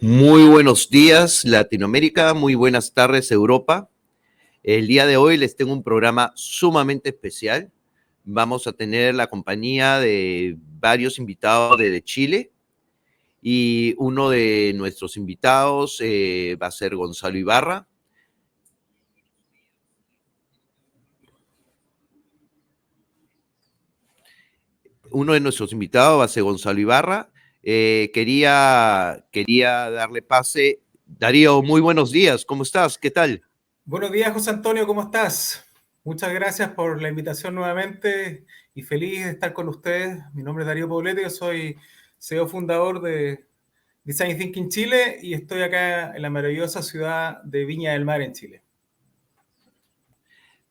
Muy buenos días, Latinoamérica, muy buenas tardes, Europa. El día de hoy les tengo un programa sumamente especial. Vamos a tener la compañía de varios invitados de Chile y uno de nuestros invitados va a ser Gonzalo Ibarra. Uno de nuestros invitados va a ser Gonzalo Ibarra. Quería darle pase. Darío, muy buenos días, ¿cómo estás? ¿Qué tal? Buenos días, José Antonio, ¿cómo estás? Muchas gracias por la invitación nuevamente y feliz de estar con ustedes. Mi nombre es Darío Poblete, yo soy CEO fundador de Design Thinking Chile y estoy acá en la maravillosa ciudad de Viña del Mar, en Chile.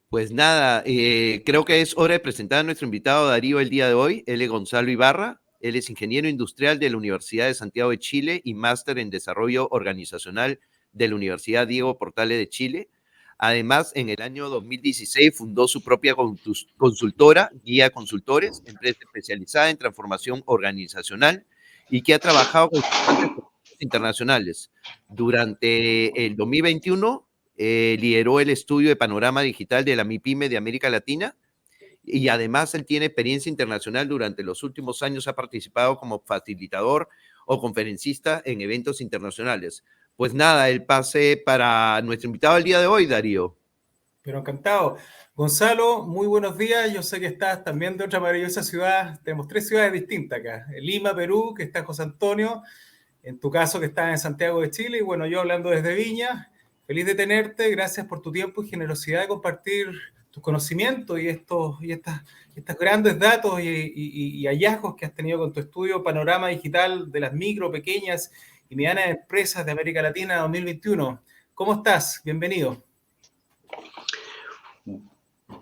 Pues nada, creo que es hora de presentar a nuestro invitado Darío el día de hoy. Él es Gonzalo Ibarra. Él es ingeniero industrial de la Universidad de Santiago de Chile y máster en desarrollo organizacional de la Universidad Diego Portales de Chile. Además, en el año 2016 fundó su propia consultora, Guía Consultores, empresa especializada en transformación organizacional y que ha trabajado con internacionales. Durante el 2021 lideró el estudio de panorama digital de la MIPYME de América Latina y además él tiene experiencia internacional. Durante los últimos años ha participado como facilitador o conferencista en eventos internacionales. Pues nada, el pase para nuestro invitado el día de hoy, Darío. Pero encantado. Gonzalo, muy buenos días. Yo sé que estás también de otra maravillosa ciudad. Tenemos tres ciudades distintas acá. Lima, Perú, que está José Antonio. En tu caso, que estás en Santiago de Chile. Y bueno, yo hablando desde Viña. Feliz de tenerte. Gracias por tu tiempo y generosidad de compartir tus conocimientos y estos grandes datos y hallazgos que has tenido con tu estudio Panorama Digital de las micro, pequeñas y medianas empresas de América Latina 2021. ¿Cómo estás? Bienvenido.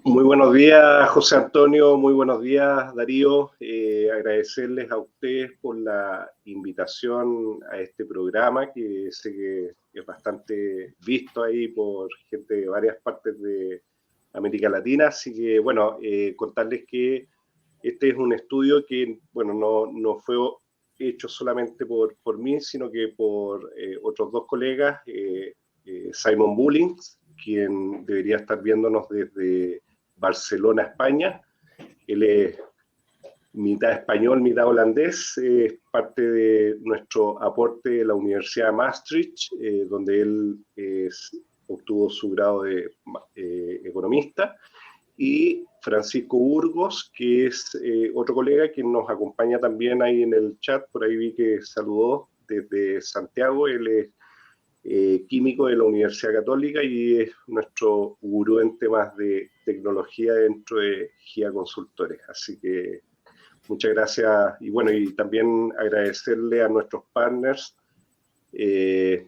Muy buenos días, José Antonio, muy buenos días, Darío. Agradecerles a ustedes por la invitación a este programa, que sé que es bastante visto ahí por gente de varias partes de América Latina. Así que, bueno, contarles que este es un estudio que, bueno, no fue hecho solamente por mí, sino que por otros dos colegas, Simon Bullings, quien debería estar viéndonos desde Barcelona, España. Él es mitad español, mitad holandés, es parte de nuestro aporte de la Universidad de Maastricht, donde él obtuvo su grado de economista, y Francisco Burgos, que es otro colega que nos acompaña también ahí en el chat, por ahí vi que saludó desde Santiago. Él es químico de la Universidad Católica y es nuestro gurú en temas de tecnología dentro de GIA Consultores. Así que muchas gracias, y bueno, y también agradecerle a nuestros partners,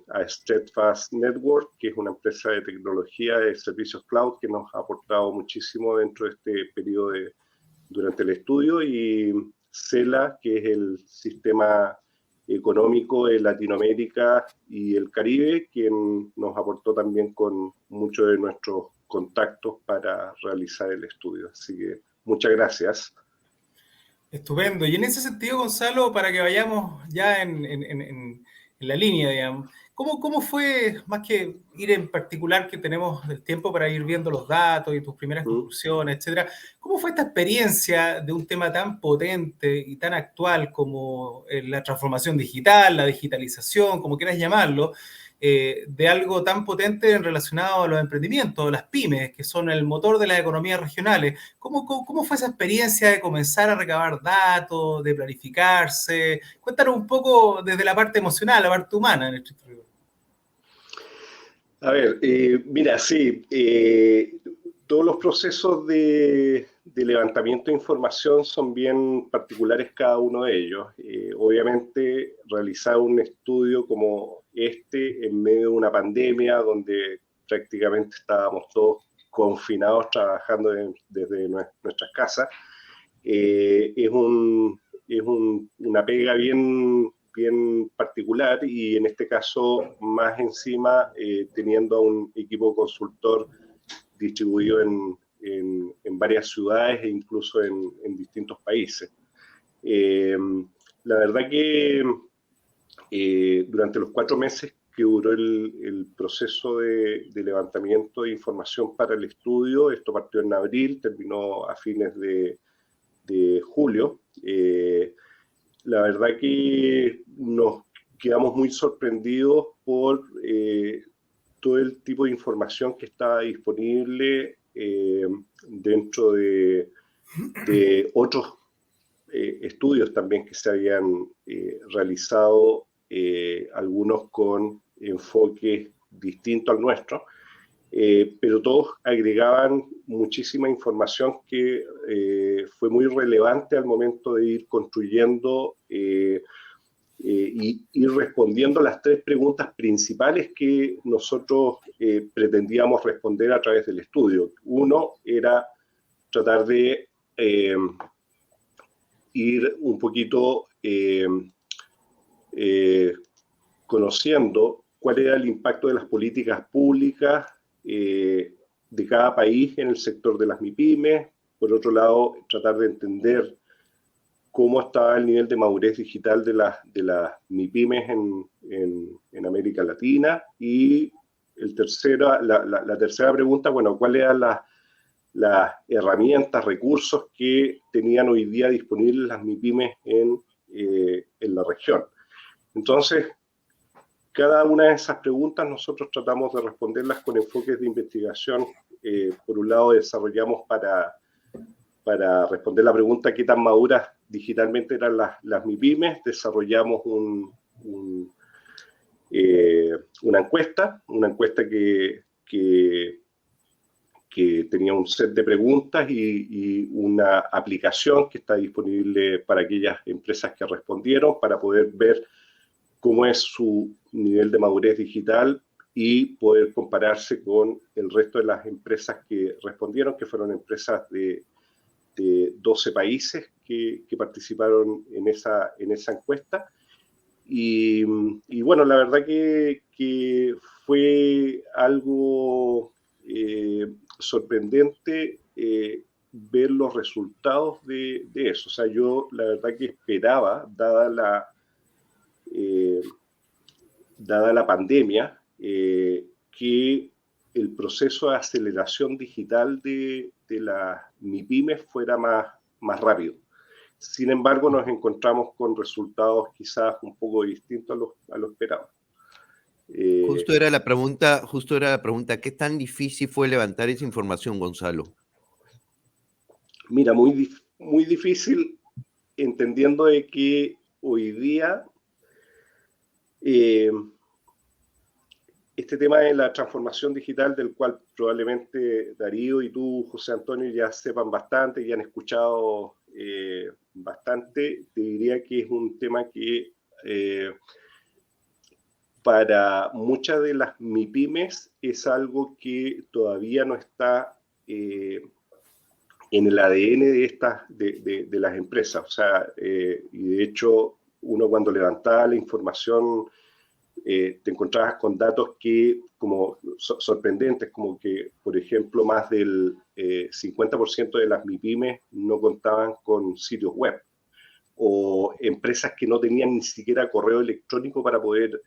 a Steadfast Network, que es una empresa de tecnología de servicios cloud que nos ha aportado muchísimo dentro de este periodo durante el estudio, y CELA, que es el sistema económico de Latinoamérica y el Caribe, quien nos aportó también con muchos de nuestros contactos para realizar el estudio. Así que muchas gracias. Estupendo. Y en ese sentido, Gonzalo, para que vayamos ya en la línea, digamos, ¿cómo fue, más que ir en particular, que tenemos el tiempo para ir viendo los datos y tus primeras conclusiones, etcétera, cómo fue esta experiencia de un tema tan potente y tan actual como la transformación digital, la digitalización, como quieras llamarlo, de algo tan potente relacionado a los emprendimientos, las pymes, que son el motor de las economías regionales? ¿Cómo fue esa experiencia de comenzar a recabar datos, de planificarse? Cuéntanos un poco desde la parte emocional, la parte humana en este rigor. A ver, mira, sí, todos los procesos de levantamiento de información son bien particulares cada uno de ellos. Obviamente, realizar un estudio como este en medio de una pandemia donde prácticamente estábamos todos confinados trabajando desde nuestras casas, una pega bien particular, y en este caso más encima teniendo a un equipo consultor distribuido en varias ciudades e incluso en distintos países. La verdad que durante los 4 meses que duró el proceso de levantamiento de información para el estudio, esto partió en abril, terminó a fines de julio, la verdad que nos quedamos muy sorprendidos por todo el tipo de información que estaba disponible dentro de otros estudios también que se habían realizado, algunos con enfoques distintos al nuestro, pero todos agregaban muchísima información que fue muy relevante al momento de ir construyendo y ir respondiendo las 3 preguntas principales que nosotros pretendíamos responder a través del estudio. Uno era tratar de ir un poquito conociendo cuál era el impacto de las políticas públicas de cada país en el sector de las MIPYMES. Por otro lado, tratar de entender cómo estaba el nivel de madurez digital de las MIPYMES en América Latina. Y la tercera pregunta, bueno, ¿cuáles eran las herramientas, recursos que tenían hoy día disponibles las MIPYMES en la región? Entonces, cada una de esas preguntas nosotros tratamos de responderlas con enfoques de investigación. Por un lado, desarrollamos para responder la pregunta qué tan maduras digitalmente eran las MIPYMES, desarrollamos una encuesta que tenía un set de preguntas y una aplicación que está disponible para aquellas empresas que respondieron para poder ver cómo es su nivel de madurez digital y poder compararse con el resto de las empresas que respondieron, que fueron empresas de 12 países que participaron en esa encuesta. Y bueno, la verdad que fue algo sorprendente ver los resultados de eso. O sea, yo la verdad que esperaba, dada la pandemia, que el proceso de aceleración digital de las MIPYMES fuera más rápido. Sin embargo, nos encontramos con resultados quizás un poco distintos a lo esperado. Justo era la pregunta, ¿qué tan difícil fue levantar esa información, Gonzalo? Mira, muy difícil, entendiendo de que hoy día este tema de la transformación digital, del cual probablemente Darío y tú, José Antonio, ya sepan bastante y han escuchado bastante, te diría que es un tema que para muchas de las MIPYMES es algo que todavía no está en el ADN de las empresas. O sea, y de hecho, uno cuando levantaba la información te encontrabas con datos que como sorprendentes, como que, por ejemplo, más del 50% de las MIPYMES no contaban con sitios web, o empresas que no tenían ni siquiera correo electrónico para poder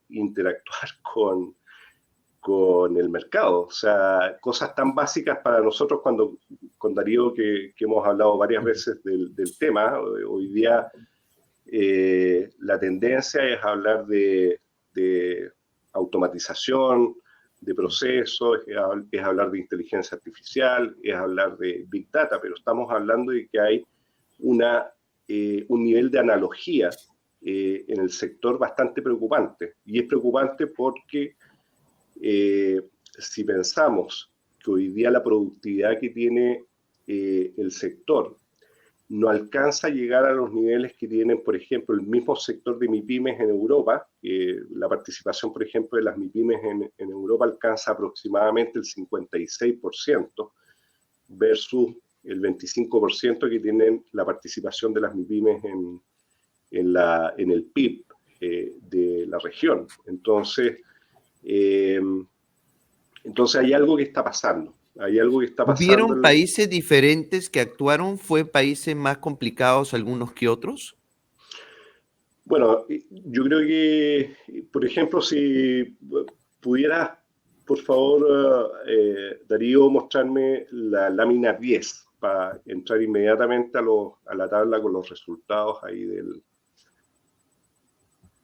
interactuar con el mercado. O sea, cosas tan básicas para nosotros con Darío, que hemos hablado varias veces del tema. Hoy día la tendencia es hablar de automatización de procesos, es hablar de inteligencia artificial, es hablar de Big Data, pero estamos hablando de que hay un nivel de analogía en el sector bastante preocupante. Y es preocupante porque si pensamos que hoy día la productividad que tiene el sector no alcanza a llegar a los niveles que tienen, por ejemplo, el mismo sector de MIPYMES en Europa. La participación, por ejemplo, de las MIPYMES en Europa alcanza aproximadamente el 56% versus el 25% que tienen la participación de las MIPYMES en el PIB de la región. Entonces hay algo que está pasando. Hay algo que está pasando. ¿Hubieron países diferentes que actuaron? ¿Fue países más complicados algunos que otros? Bueno, yo creo que, por ejemplo, si pudieras, por favor, Darío, mostrarme la lámina 10 para entrar inmediatamente a la tabla con los resultados ahí del...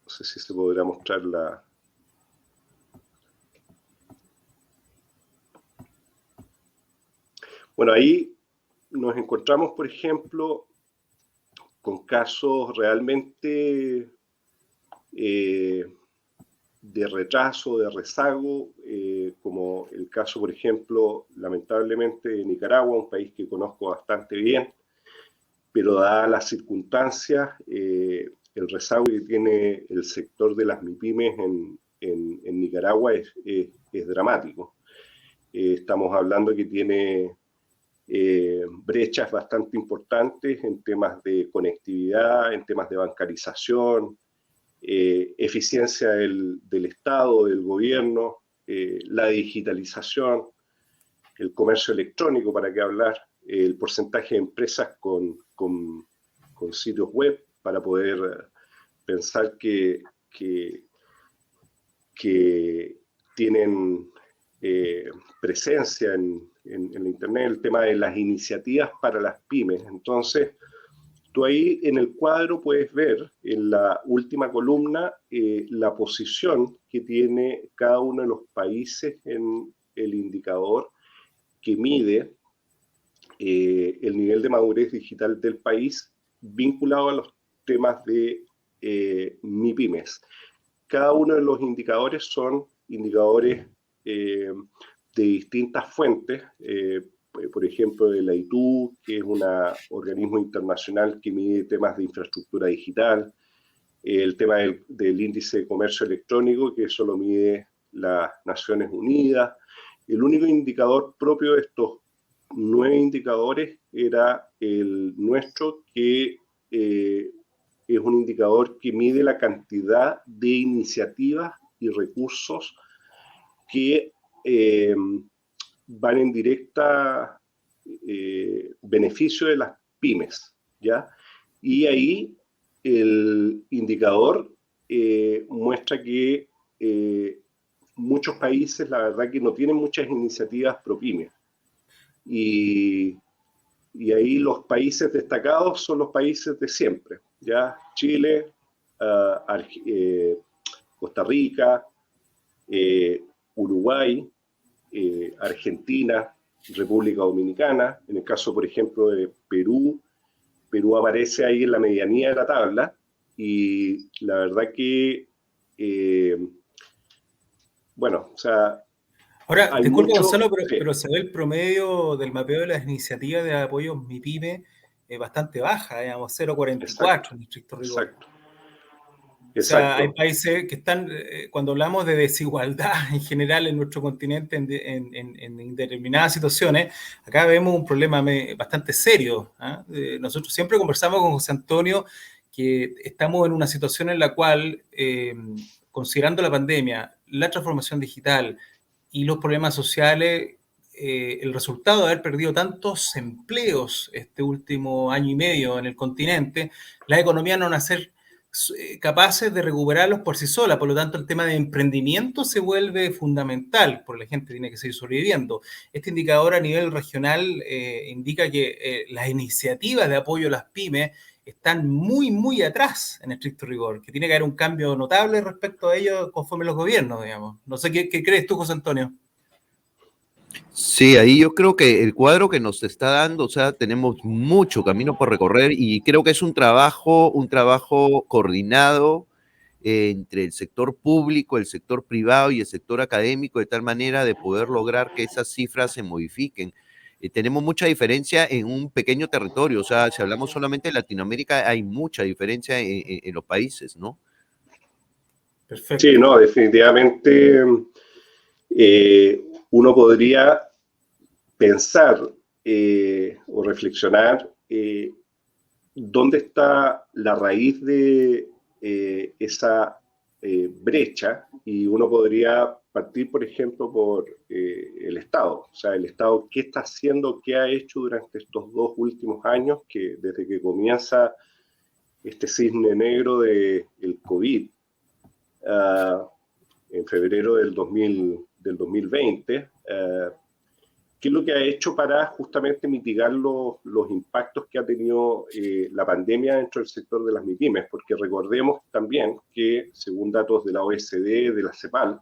No sé si se podrá mostrar la... Bueno, ahí nos encontramos, por ejemplo, con casos realmente de retraso, de rezago, como el caso, por ejemplo, lamentablemente de Nicaragua, un país que conozco bastante bien, pero dadas las circunstancias, el rezago que tiene el sector de las MIPYMES en Nicaragua es dramático. Estamos hablando que tiene brechas bastante importantes en temas de conectividad, en temas de bancarización, eficiencia del Estado, del gobierno, la digitalización, el comercio electrónico, para qué hablar, el porcentaje de empresas con sitios web, para poder pensar que tienen presencia en la Internet, el tema de las iniciativas para las pymes. Entonces, tú ahí en el cuadro puedes ver en la última columna la posición que tiene cada uno de los países en el indicador que mide el nivel de madurez digital del país vinculado a los temas de MIPYMES. Cada uno de los indicadores son indicadores de distintas fuentes, por ejemplo, de la ITU, que es un organismo internacional que mide temas de infraestructura digital, el tema del índice de comercio electrónico, que eso lo mide las Naciones Unidas. El único indicador propio de estos 9 indicadores era el nuestro, que es un indicador que mide la cantidad de iniciativas y recursos que van en directa beneficio de las pymes, ¿ya? Y ahí el indicador muestra que muchos países, la verdad, que no tienen muchas iniciativas pro pymes. Y ahí los países destacados son los países de siempre, ¿ya? Chile, Costa Rica, Uruguay, Argentina, República Dominicana. En el caso, por ejemplo, de Perú, Perú aparece ahí en la medianía de la tabla, y la verdad que, bueno, o sea... Ahora, disculpa, Gonzalo, pero se ve el promedio del mapeo de las iniciativas de apoyo MIPYME bastante baja, digamos, 0,44 en estricto rigor. Exacto. O sea, hay países que están, cuando hablamos de desigualdad en general en nuestro continente, en determinadas situaciones, acá vemos un problema bastante serio. Nosotros siempre conversamos con José Antonio que estamos en una situación en la cual, considerando la pandemia, la transformación digital y los problemas sociales, el resultado de haber perdido tantos empleos este último año y medio en el continente, las economías no van a ser capaces de recuperarlos por sí solas. Por lo tanto, el tema de emprendimiento se vuelve fundamental, porque la gente tiene que seguir sobreviviendo. Este indicador a nivel regional indica que las iniciativas de apoyo a las pymes están muy, muy atrás en estricto rigor, que tiene que haber un cambio notable respecto a ello conforme los gobiernos, digamos. No sé qué crees tú, José Antonio. Sí, ahí yo creo que el cuadro que nos está dando, o sea, tenemos mucho camino por recorrer, y creo que es un trabajo coordinado entre el sector público, el sector privado y el sector académico, de tal manera de poder lograr que esas cifras se modifiquen. Tenemos mucha diferencia en un pequeño territorio, o sea, si hablamos solamente de Latinoamérica, hay mucha diferencia en los países, ¿no? Perfecto. Sí, no, definitivamente uno podría pensar o reflexionar dónde está la raíz de esa brecha, y uno podría partir, por ejemplo, por el Estado. O sea, el Estado, ¿qué está haciendo, qué ha hecho durante estos 2 últimos años, que desde que comienza este cisne negro del COVID, en febrero del 2020, ¿qué es lo que ha hecho para justamente mitigar los impactos que ha tenido la pandemia dentro del sector de las MIPYMES? Porque recordemos también que, según datos de la OECD, de la CEPAL,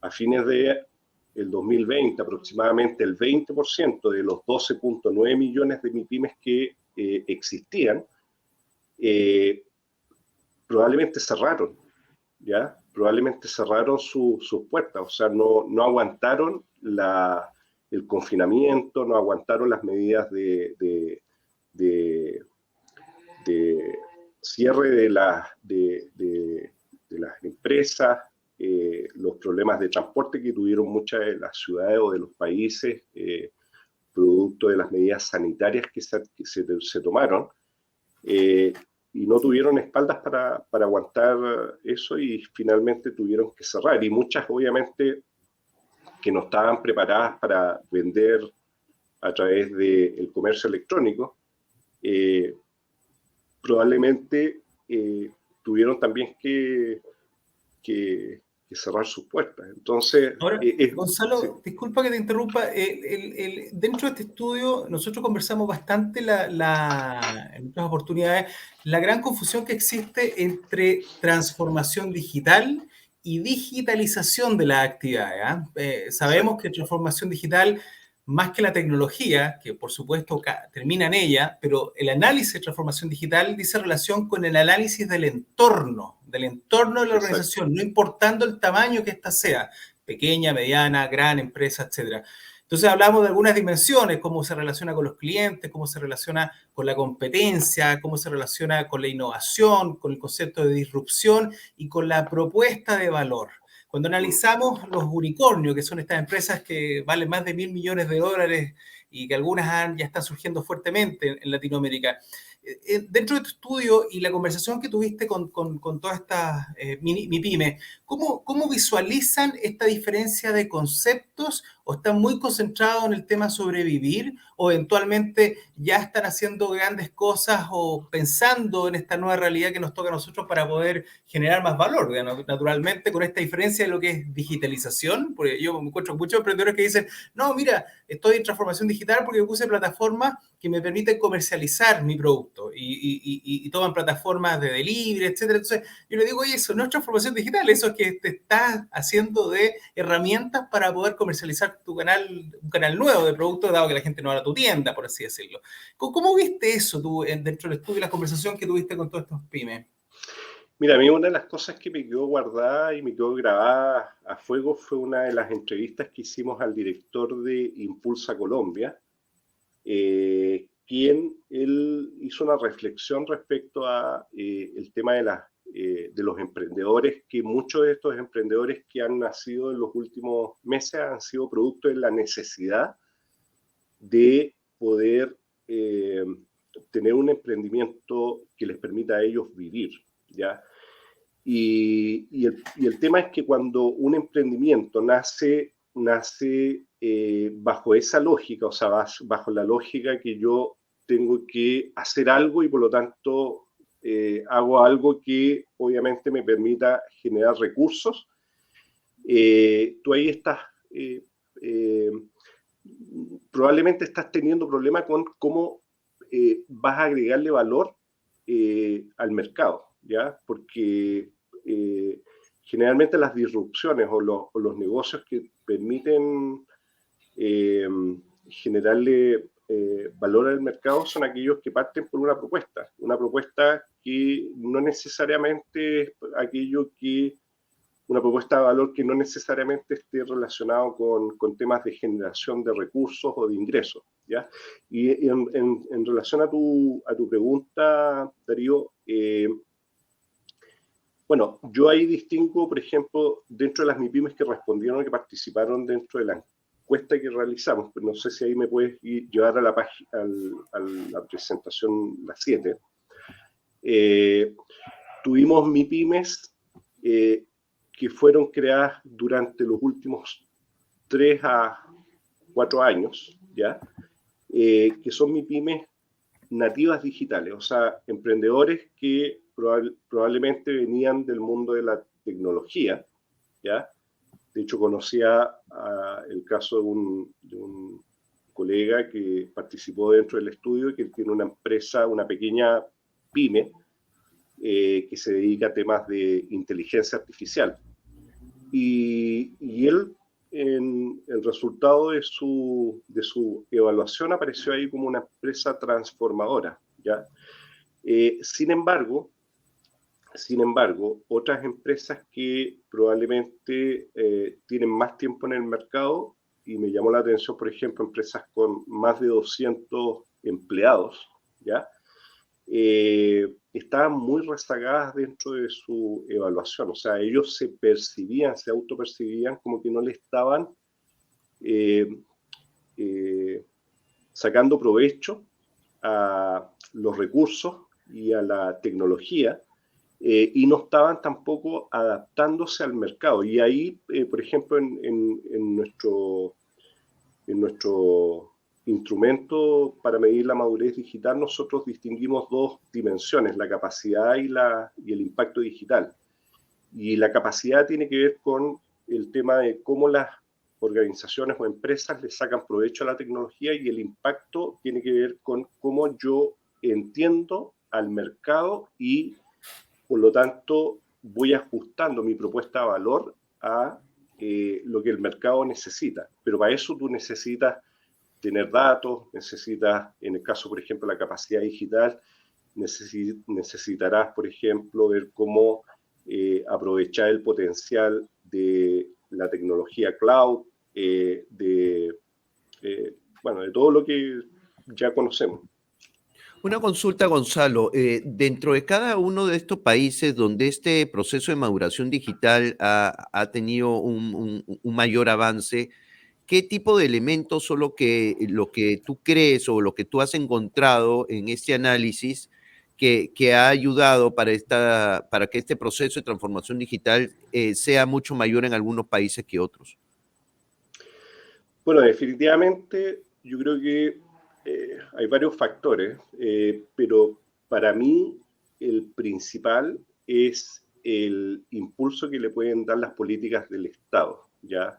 a fines del 2020, aproximadamente el 20% de los 12.9 millones de MIPYMES que existían, probablemente cerraron, ¿ya? Probablemente cerraron sus puertas, o sea, no aguantaron el confinamiento, no aguantaron las medidas de cierre de las empresas, los problemas de transporte que tuvieron muchas de las ciudades o de los países, producto de las medidas sanitarias que se tomaron, y no tuvieron espaldas para aguantar eso y finalmente tuvieron que cerrar. Y muchas, obviamente, que no estaban preparadas para vender a través del comercio electrónico, probablemente tuvieron también que cerrar sus puertas. Entonces, ahora, Gonzalo, sí, disculpa que te interrumpa. Dentro de este estudio, nosotros conversamos bastante en otras oportunidades la gran confusión que existe entre transformación digital y digitalización de las actividades. Sabemos que transformación digital, más que la tecnología, que por supuesto termina en ella, pero el análisis de transformación digital dice relación con el análisis del entorno de la organización, no importando el tamaño que ésta sea, pequeña, mediana, gran empresa, etc. Entonces hablamos de algunas dimensiones, cómo se relaciona con los clientes, cómo se relaciona con la competencia, cómo se relaciona con la innovación, con el concepto de disrupción y con la propuesta de valor. Cuando analizamos los unicornios, que son estas empresas que valen más de $1.000 millones y que algunas ya están surgiendo fuertemente en Latinoamérica, dentro de tu estudio y la conversación que tuviste con todas estas MIPYMES, ¿cómo visualizan esta diferencia de conceptos? ¿O están muy concentrados en el tema sobrevivir? ¿O eventualmente ya están haciendo grandes cosas o pensando en esta nueva realidad que nos toca a nosotros para poder generar más valor? Naturalmente, con esta diferencia de lo que es digitalización, porque yo me encuentro muchos emprendedores que dicen, no, mira, estoy en transformación digital porque puse plataformas que me permiten comercializar mi producto y toman plataformas de delivery, etcétera. Entonces, yo le digo, oye, eso no es transformación digital, eso es que te estás haciendo de herramientas para poder comercializar un canal nuevo de productos, dado que la gente no va a tu tienda, por así decirlo. ¿Cómo viste eso tú dentro del estudio y la conversación que tuviste con todos estos pymes? Mira, a mí una de las cosas que me quedó guardada y me quedó grabada a fuego fue una de las entrevistas que hicimos al director de Impulsa Colombia, quien él hizo una reflexión respecto a el tema de los emprendedores, que muchos de estos emprendedores que han nacido en los últimos meses han sido producto de la necesidad de poder tener un emprendimiento que les permita a ellos vivir, ¿ya? Y el tema es que cuando un emprendimiento nace bajo esa lógica, o sea, bajo la lógica que yo tengo que hacer algo y por lo tanto hago algo que obviamente me permita generar recursos, tú ahí estás, probablemente estás teniendo problemas con cómo vas a agregarle valor al mercado, ¿ya? Porque generalmente las disrupciones o los negocios que permiten generarle valor al mercado son aquellos que parten por una propuesta que no necesariamente es una propuesta de valor que no necesariamente esté relacionado con temas de generación de recursos o de ingresos, ¿ya? Y en relación a tu pregunta, Darío, bueno, yo ahí distingo, por ejemplo, dentro de las MIPYMES que respondieron, que participaron dentro de la encuesta que realizamos, pero no sé si ahí me puedes llevar a la página, a la presentación, la 7. Tuvimos MIPYMES que fueron creadas durante los últimos 3 a 4 años, ¿ya? Que son MIPYMES nativas digitales, o sea, emprendedores que probablemente venían del mundo de la tecnología, ¿ya? De hecho, conocía el caso de un colega que participó dentro del estudio y que tiene una empresa, una pequeña pyme, que se dedica a temas de inteligencia artificial. Y él, en el resultado de su evaluación, apareció ahí como una empresa transformadora, ¿ya? Sin embargo, otras empresas que probablemente tienen más tiempo en el mercado, y me llamó la atención, por ejemplo, empresas con más de 200 empleados, ¿ya? Estaban muy rezagadas dentro de su evaluación. O sea, ellos se autopercibían como que no le estaban eh, sacando provecho a los recursos y a la tecnología, y no estaban tampoco adaptándose al mercado. Y ahí, por ejemplo, en nuestro instrumento para medir la madurez digital, nosotros distinguimos dos dimensiones, la capacidad y el impacto digital. Y la capacidad tiene que ver con el tema de cómo las organizaciones o empresas le sacan provecho a la tecnología, y el impacto tiene que ver con cómo yo entiendo al mercado y, por lo tanto, voy ajustando mi propuesta de valor a lo que el mercado necesita. Pero para eso tú necesitas tener datos, necesitas, en el caso, por ejemplo, la capacidad digital, necesitarás, por ejemplo, ver cómo aprovechar el potencial de la tecnología cloud, de todo lo que ya conocemos. Una consulta, Gonzalo. Dentro de cada uno de estos países donde este proceso de maduración digital ha tenido un mayor avance, ¿qué tipo de elementos son lo que tú crees o lo que tú has encontrado en este análisis que ha ayudado para que este proceso de transformación digital sea mucho mayor en algunos países que otros? Bueno, definitivamente yo creo que hay varios factores, pero para mí el principal es el impulso que le pueden dar las políticas del Estado, ¿ya?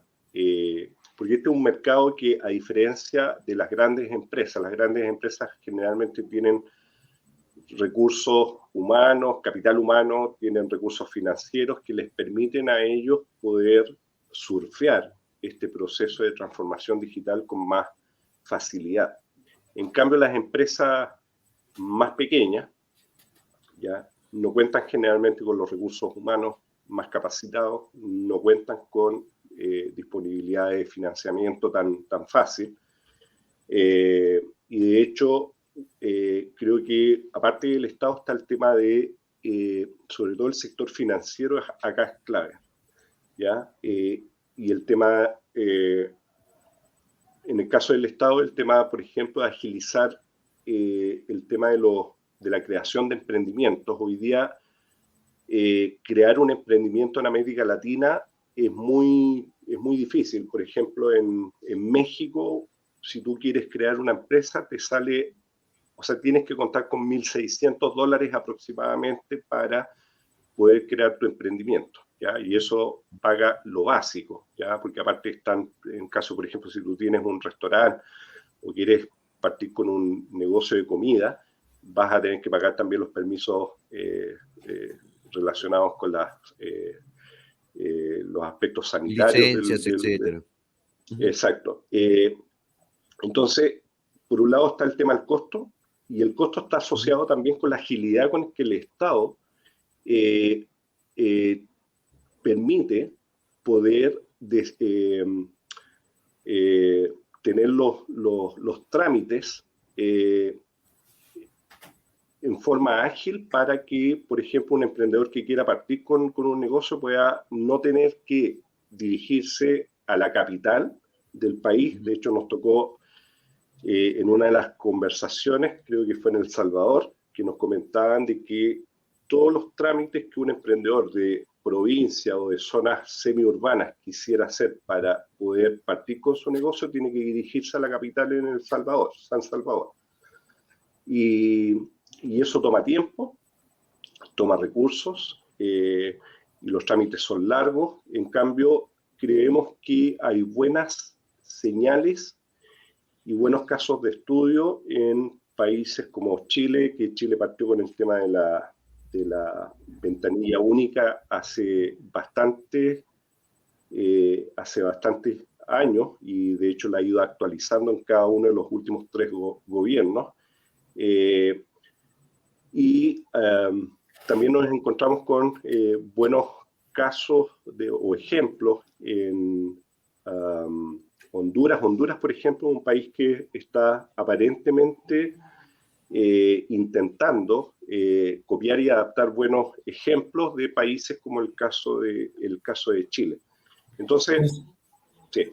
Porque este es un mercado que, a diferencia de las grandes empresas generalmente tienen recursos humanos, capital humano, tienen recursos financieros que les permiten a ellos poder surfear este proceso de transformación digital con más facilidad. En cambio, las empresas más pequeñas ya no cuentan generalmente con los recursos humanos más capacitados, no cuentan con disponibilidad de financiamiento tan fácil. Y de hecho, creo que aparte del Estado está el tema de, sobre todo el sector financiero, acá es clave, ¿ya? Y el tema, en el caso del Estado, el tema, por ejemplo, de agilizar el tema de la creación de emprendimientos. Hoy día, crear un emprendimiento en América Latina es muy difícil. Por ejemplo, en México, si tú quieres crear una empresa, te sale, o sea, tienes que contar con $1.600 aproximadamente para poder crear tu emprendimiento, ¿ya? Y eso paga lo básico, ¿ya? Porque aparte están, en caso, por ejemplo, si tú tienes un restaurante o quieres partir con un negocio de comida, vas a tener que pagar también los permisos relacionados con los aspectos sanitarios. Licencias, etcétera. Exacto. Entonces, por un lado está el tema del costo, y el costo está asociado también con la agilidad con que el Estado permite poder tener los trámites en forma ágil para que, por ejemplo, un emprendedor que quiera partir con un negocio pueda no tener que dirigirse a la capital del país. De hecho, nos tocó en una de las conversaciones, creo que fue en El Salvador, que nos comentaban de que todos los trámites que un emprendedor de provincia o de zonas semiurbanas quisiera hacer para poder partir con su negocio, tiene que dirigirse a la capital en El Salvador, San Salvador. y eso toma tiempo, toma recursos, y los trámites son largos. En cambio, creemos que hay buenas señales y buenos casos de estudio en países como Chile, que Chile partió con el tema de la ventanilla única hace bastantes años, y de hecho la ha ido actualizando en cada uno de los últimos 3 gobiernos. También nos encontramos con buenos casos o ejemplos en Honduras. Honduras, por ejemplo, es un país que está aparentemente intentando copiar y adaptar buenos ejemplos de países como el caso de Chile. Entonces, sí.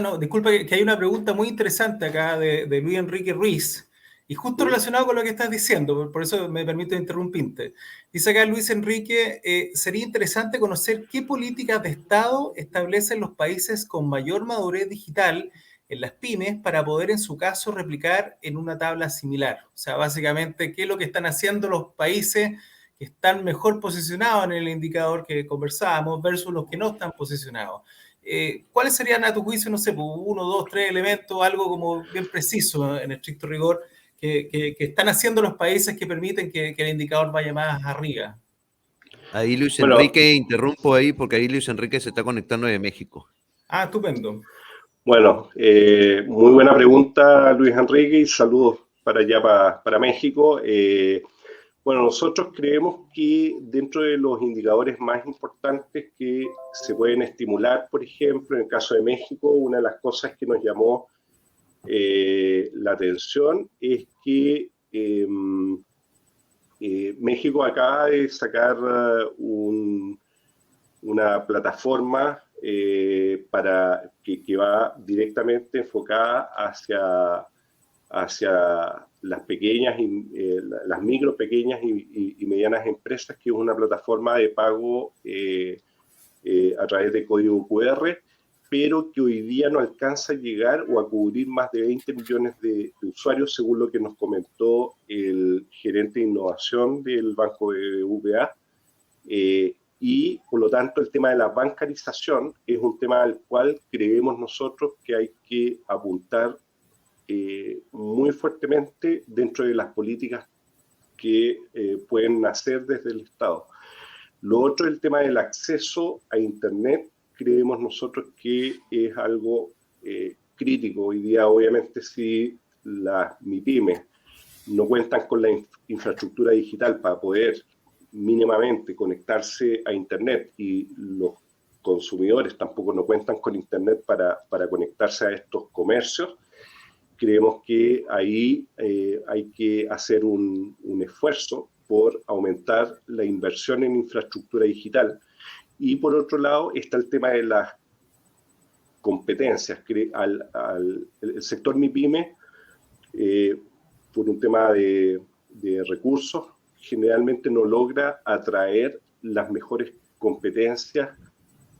No, disculpa que hay una pregunta muy interesante acá de Luis Enrique Ruiz, y justo relacionado con lo que estás diciendo, por eso me permito interrumpirte. Dice acá Luis Enrique, sería interesante conocer qué políticas de Estado establecen los países con mayor madurez digital en las pymes para poder, en su caso, replicar en una tabla similar. O sea, básicamente, ¿qué es lo que están haciendo los países que están mejor posicionados en el indicador que conversábamos versus los que no están posicionados? ¿Cuáles serían, a tu juicio, no sé, 1, 2, 3 elementos, algo como bien preciso en estricto rigor, que están haciendo los países que permiten que el indicador vaya más arriba? Ahí Luis Bueno, Enrique, interrumpo ahí porque ahí Luis Enrique se está conectando de México. Estupendo. Bueno, muy buena pregunta, Luis Enrique, y saludos para allá, para México. Bueno, nosotros creemos que dentro de los indicadores más importantes que se pueden estimular, por ejemplo, en el caso de México, una de las cosas que nos llamó la atención es que México acaba de sacar una plataforma para que va directamente enfocada hacia las pequeñas las micro, pequeñas y medianas empresas, que es una plataforma de pago a través de código QR, pero que hoy día no alcanza a llegar o a cubrir más de 20 millones de usuarios, según lo que nos comentó el gerente de innovación del Banco BBVA. Y por lo tanto el tema de la bancarización es un tema al cual creemos nosotros que hay que apuntar muy fuertemente dentro de las políticas que pueden nacer desde el Estado. Lo otro es el tema del acceso a Internet. Creemos nosotros que es algo crítico. Hoy día, obviamente, si las MIPYMES no cuentan con la infraestructura digital para poder mínimamente conectarse a Internet, y los consumidores tampoco no cuentan con Internet para conectarse a estos comercios, creemos que ahí hay que hacer un esfuerzo por aumentar la inversión en infraestructura digital. Y por otro lado está el tema de las competencias. El sector MIPYME, por un tema de recursos, generalmente no logra atraer las mejores competencias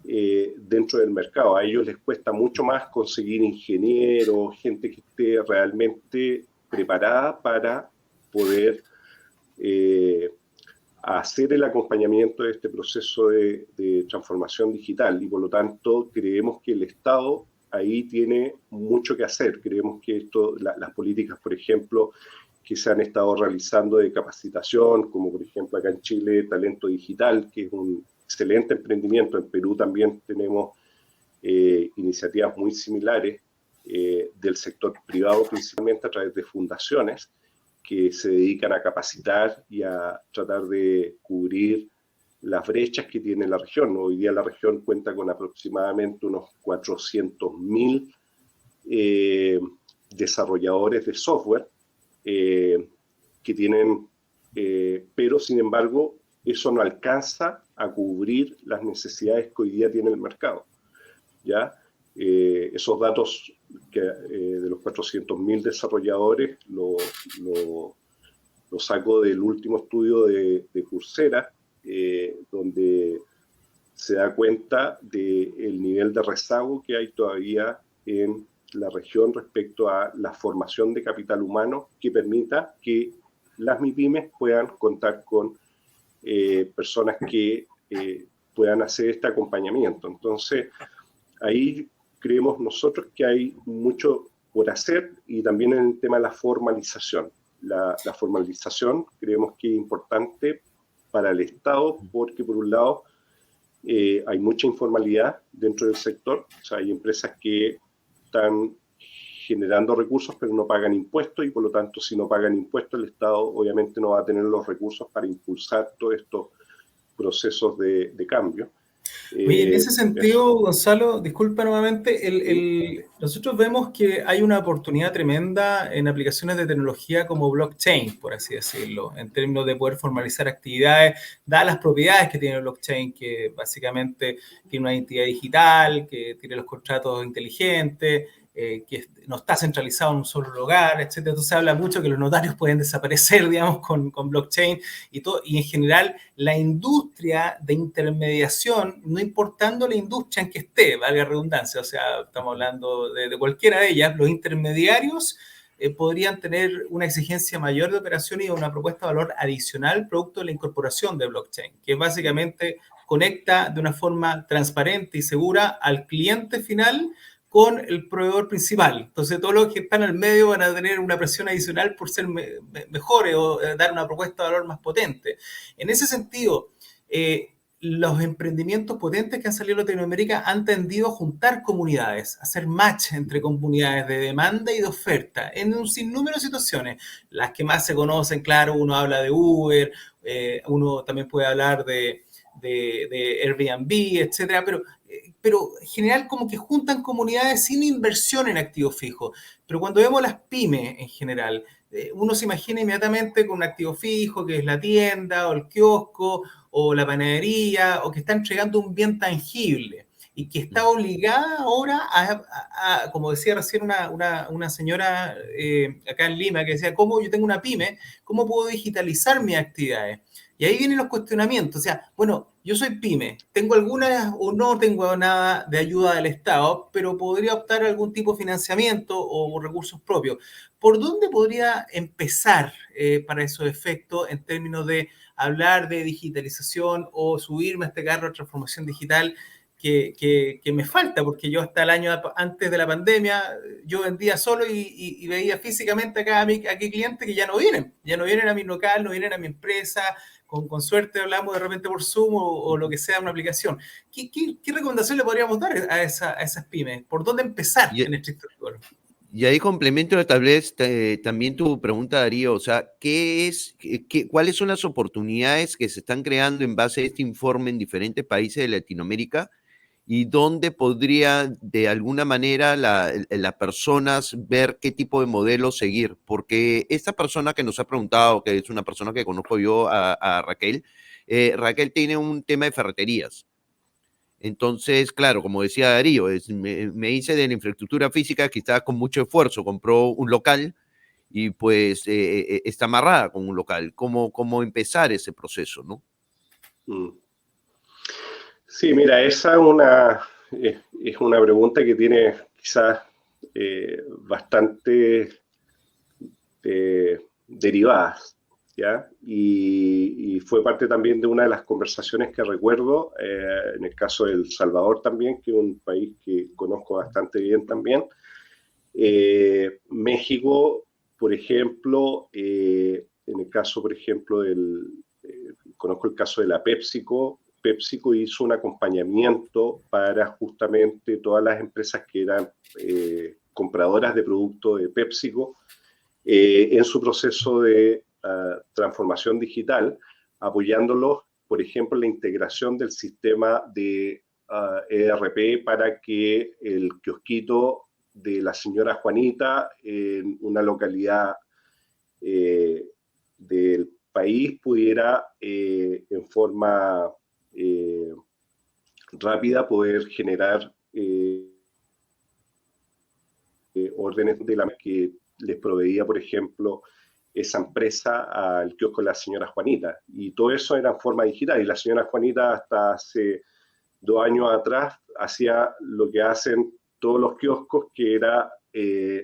dentro del mercado. A ellos les cuesta mucho más conseguir ingenieros, gente que esté realmente preparada para poder hacer el acompañamiento de este proceso de transformación digital, y por lo tanto creemos que el Estado ahí tiene mucho que hacer. Creemos que las políticas, por ejemplo, que se han estado realizando de capacitación, como por ejemplo acá en Chile Talento Digital, que es un excelente emprendimiento. En Perú también tenemos iniciativas muy similares del sector privado, principalmente a través de fundaciones que se dedican a capacitar y a tratar de cubrir las brechas que tiene la región. Hoy día la región cuenta con aproximadamente unos 400.000 desarrolladores de software que tienen, pero sin embargo eso no alcanza a cubrir las necesidades que hoy día tiene el mercado, ¿ya? Esos datos de los 400.000 desarrolladores lo saco del último estudio de Coursera, donde se da cuenta del nivel de rezago que hay todavía en la región respecto a la formación de capital humano que permita que las MIPYMES puedan contar con personas que puedan hacer este acompañamiento. Entonces, ahí creemos nosotros que hay mucho por hacer, y también en el tema de la formalización. La formalización creemos que es importante para el Estado porque, por un lado, hay mucha informalidad dentro del sector. O sea, hay empresas que están generando recursos pero no pagan impuestos, y por lo tanto, si no pagan impuestos, el Estado obviamente no va a tener los recursos para impulsar todos estos procesos de cambio. Oye, en ese sentido, Gonzalo, disculpa nuevamente, nosotros vemos que hay una oportunidad tremenda en aplicaciones de tecnología como blockchain, por así decirlo, en términos de poder formalizar actividades, dadas las propiedades que tiene el blockchain, que básicamente tiene una identidad digital, que tiene los contratos inteligentes, que no está centralizado en un solo lugar, etcétera. Entonces se habla mucho que los notarios pueden desaparecer, digamos, con blockchain y todo, y en general la industria de intermediación, no importando la industria en que esté, valga redundancia, o sea, estamos hablando de cualquiera de ellas, los intermediarios podrían tener una exigencia mayor de operación y una propuesta de valor adicional producto de la incorporación de blockchain, que básicamente conecta de una forma transparente y segura al cliente final con el proveedor principal. Entonces, todos los que están al medio van a tener una presión adicional por ser mejores o dar una propuesta de valor más potente. En ese sentido, los emprendimientos potentes que han salido de Latinoamérica han tendido a juntar comunidades, a hacer match entre comunidades de demanda y de oferta en un sinnúmero de situaciones. Las que más se conocen, claro, uno habla de Uber, uno también puede hablar de Airbnb, etcétera, pero en general como que juntan comunidades sin inversión en activos fijos. Pero cuando vemos las pymes en general, uno se imagina inmediatamente con un activo fijo, que es la tienda o el kiosco o la panadería, o que está entregando un bien tangible y que está obligada ahora a como decía recién una señora acá en Lima, que decía, ¿cómo yo tengo una pyme? ¿Cómo puedo digitalizar mis actividades? Y ahí vienen los cuestionamientos. O sea, bueno, yo soy pyme, tengo algunas o no tengo nada de ayuda del Estado, pero podría optar a algún tipo de financiamiento o recursos propios. ¿Por dónde podría empezar para esos efectos en términos de hablar de digitalización o subirme a este carro de transformación digital que me falta? Porque yo hasta el año antes de la pandemia, yo vendía solo y veía físicamente acá a qué clientes que ya no vienen a mi local, no vienen a mi empresa. Con suerte hablamos de repente por Zoom o lo que sea, una aplicación. ¿Qué recomendación le podríamos dar a esas pymes? ¿Por dónde empezar en estricto rigor? Y ahí complemento tal vez también tu pregunta, Darío, o sea, ¿cuáles son las oportunidades que se están creando en base a este informe en diferentes países de Latinoamérica? ¿Y dónde podría de alguna manera las personas ver qué tipo de modelo seguir? Porque esta persona que nos ha preguntado, que es una persona que conozco yo, a Raquel, Raquel tiene un tema de ferreterías. Entonces, claro, como decía Darío, me hice de la infraestructura física, quizás con mucho esfuerzo, compró un local y pues está amarrada con un local. ¿Cómo empezar ese proceso, no? Sí, mira, esa es una pregunta que tiene quizás bastante derivadas, ¿ya? Y fue parte también de una de las conversaciones que recuerdo, en el caso de El Salvador también, que es un país que conozco bastante bien también. México, por ejemplo, en el caso, por ejemplo, conozco el caso de la PepsiCo. PepsiCo hizo un acompañamiento para justamente todas las empresas que eran compradoras de productos de PepsiCo en su proceso de transformación digital, apoyándolos, por ejemplo, en la integración del sistema de ERP para que el kiosquito de la señora Juanita en una localidad del país pudiera en forma rápida poder generar órdenes de la que les proveía, por ejemplo, esa empresa al kiosco de la señora Juanita. Y todo eso era en forma digital. Y la señora Juanita hasta hace 2 años atrás hacía lo que hacen todos los kioscos, que era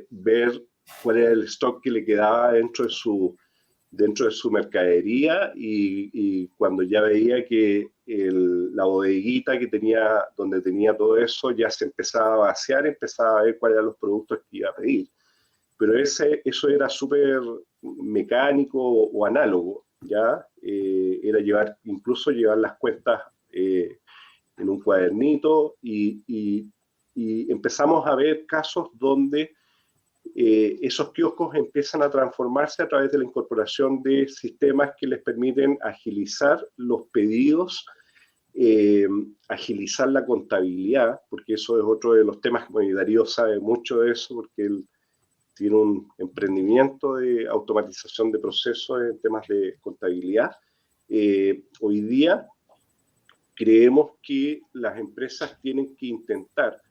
ver cuál era el stock que le quedaba dentro de su mercadería, y cuando ya veía que la bodeguita que tenía, donde tenía todo eso, ya se empezaba a vaciar, empezaba a ver cuáles eran los productos que iba a pedir. Pero eso era súper mecánico o análogo, ¿ya? Era incluso llevar las cuentas en un cuadernito, y empezamos a ver casos donde esos kioscos empiezan a transformarse a través de la incorporación de sistemas que les permiten agilizar los pedidos, agilizar la contabilidad, porque eso es otro de los temas que Darío sabe mucho de eso, porque él tiene un emprendimiento de automatización de procesos en temas de contabilidad. Hoy día creemos que las empresas tienen que intentar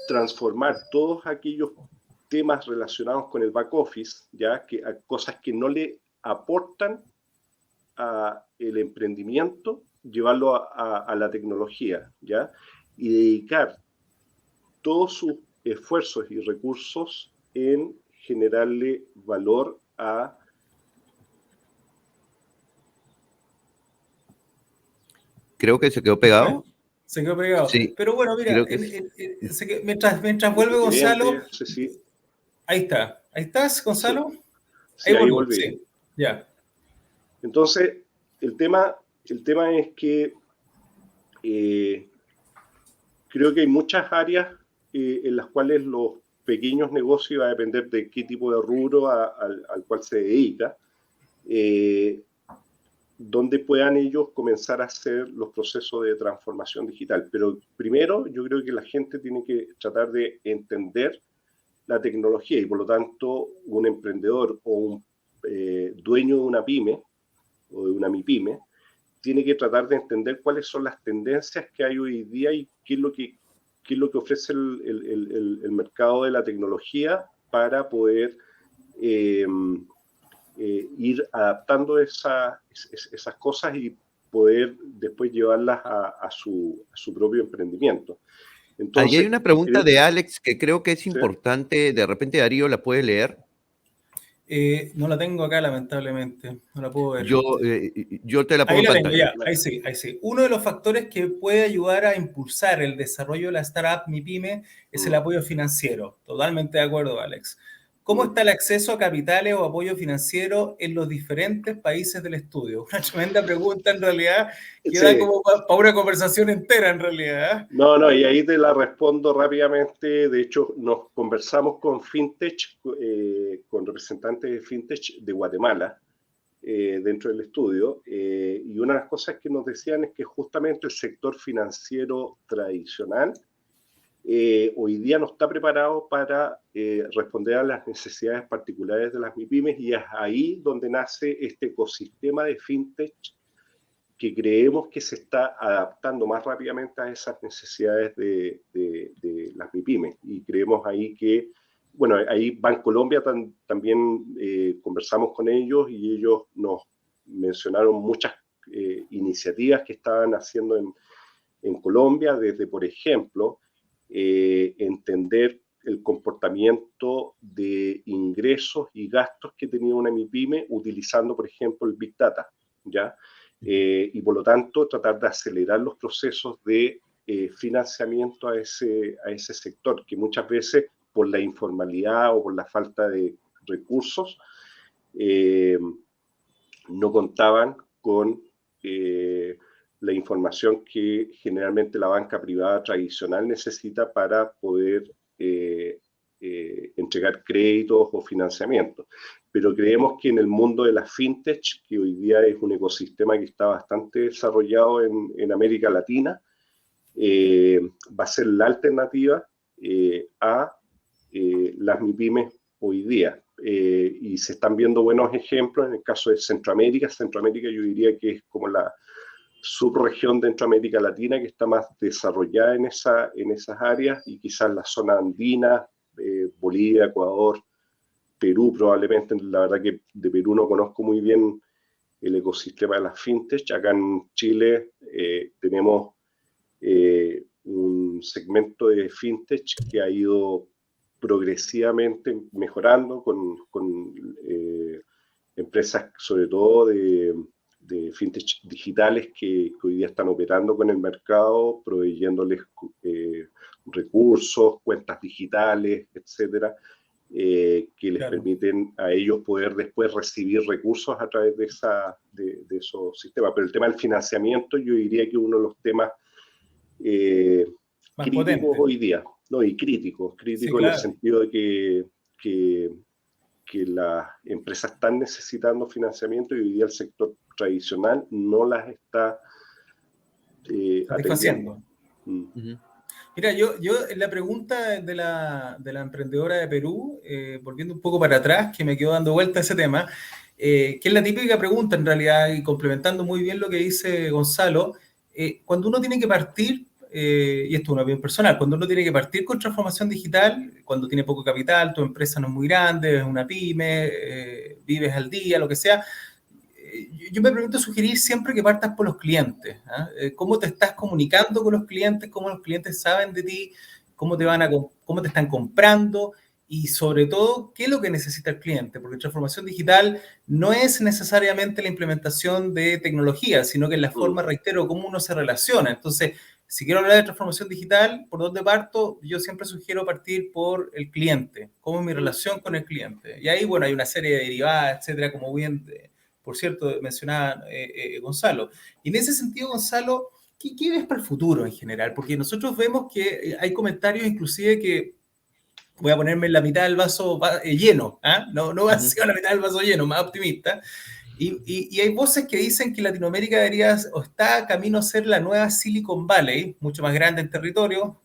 transformar todos aquellos temas relacionados con el back office, ya que cosas que no le aportan el emprendimiento, llevarlo a la tecnología, ¿ya? Y dedicar todos sus esfuerzos y recursos en generarle valor a... Creo que se quedó pegado. Se quedó pegado. Sí, pero bueno, mira, mientras vuelve Gonzalo... Sí, sí. Ahí está. ¿Ahí estás, Gonzalo? Sí, ahí volví. Sí, ya. Entonces, el tema es que creo que hay muchas áreas en las cuales los pequeños negocios, va a depender de qué tipo de rubro al cual se dedica, donde puedan ellos comenzar a hacer los procesos de transformación digital. Pero primero, yo creo que la gente tiene que tratar de entender la tecnología, y por lo tanto un emprendedor o un dueño de una pyme o de una MIPYME tiene que tratar de entender cuáles son las tendencias que hay hoy día y qué es lo que ofrece el mercado de la tecnología para poder ir adaptando esas cosas y poder después llevarlas a su propio emprendimiento. Entonces, ahí hay una pregunta de Alex que creo que es importante, de repente Darío la puede leer. No la tengo acá, lamentablemente, no la puedo ver. Yo te la pongo en pantalla. Ahí sí. Uno de los factores que puede ayudar a impulsar el desarrollo de la startup MIPYME es el apoyo financiero. Totalmente de acuerdo, Alex. ¿Cómo está el acceso a capitales o apoyo financiero en los diferentes países del estudio? Una tremenda pregunta, en realidad, que da como para una conversación entera, en realidad. No, y ahí te la respondo rápidamente. De hecho, nos conversamos con FinTech, con representantes de FinTech de Guatemala, dentro del estudio, y una de las cosas que nos decían es que justamente el sector financiero tradicional hoy día no está preparado para responder a las necesidades particulares de las MIPYMES, y es ahí donde nace este ecosistema de FinTech que creemos que se está adaptando más rápidamente a esas necesidades de las MIPYMES. Y creemos ahí que, bueno, ahí Bancolombia también conversamos con ellos, y ellos nos mencionaron muchas iniciativas que estaban haciendo en Colombia, desde, por ejemplo, entender el comportamiento de ingresos y gastos que tenía una MIPYME utilizando, por ejemplo, el Big Data, ¿ya? Y por lo tanto tratar de acelerar los procesos de financiamiento a ese sector, que muchas veces por la informalidad o por la falta de recursos no contaban con la información que generalmente la banca privada tradicional necesita para poder entregar créditos o financiamiento. Pero creemos que en el mundo de las fintech, que hoy día es un ecosistema que está bastante desarrollado en América Latina, va a ser la alternativa a las MIPYMES hoy día. Y se están viendo buenos ejemplos en el caso de Centroamérica. Centroamérica yo diría que es como la subregión dentro de América Latina que está más desarrollada en esas áreas, y quizás la zona andina, Bolivia, Ecuador, Perú probablemente. La verdad que de Perú no conozco muy bien el ecosistema de las fintech. Acá en Chile tenemos un segmento de fintech que ha ido progresivamente mejorando con empresas, sobre todo de fintech digitales que hoy día están operando con el mercado, proveyéndoles recursos, cuentas digitales, etcétera, que les permiten a ellos poder después recibir recursos a través de esos sistemas. Pero el tema del financiamiento, yo diría que uno de los temas más críticos potente hoy día, ¿no? Y críticos sí, en claro. el sentido de que las empresas están necesitando financiamiento y hoy día el sector tradicional no las está atendiendo. Mira, yo la pregunta de la emprendedora de Perú, volviendo un poco para atrás, que me quedó dando vuelta a ese tema, que es la típica pregunta en realidad, y complementando muy bien lo que dice Gonzalo, cuando uno tiene que partir, y esto es una opinión personal, cuando uno tiene que partir con transformación digital, cuando tiene poco capital, tu empresa no es muy grande, es una pyme, vives al día, lo que sea, yo me permito sugerir siempre que partas por los clientes. ¿Cómo te estás comunicando con los clientes? ¿Cómo los clientes saben de ti? ¿Cómo te están comprando? Y sobre todo, ¿qué es lo que necesita el cliente? Porque transformación digital no es necesariamente la implementación de tecnología, sino que es la forma, reitero, cómo uno se relaciona. Entonces, si quiero hablar de transformación digital, ¿por dónde parto? Yo siempre sugiero partir por el cliente. ¿Cómo es mi relación con el cliente? Y ahí, bueno, hay una serie de derivadas, etcétera, como bien... por cierto, mencionaba Gonzalo. Y en ese sentido, Gonzalo, ¿qué ves para el futuro en general? Porque nosotros vemos que hay comentarios inclusive que voy a ponerme en la mitad del vaso lleno, no vacío, la mitad del vaso lleno, más optimista. Y hay voces que dicen que Latinoamérica debería o está camino a ser la nueva Silicon Valley, mucho más grande en territorio,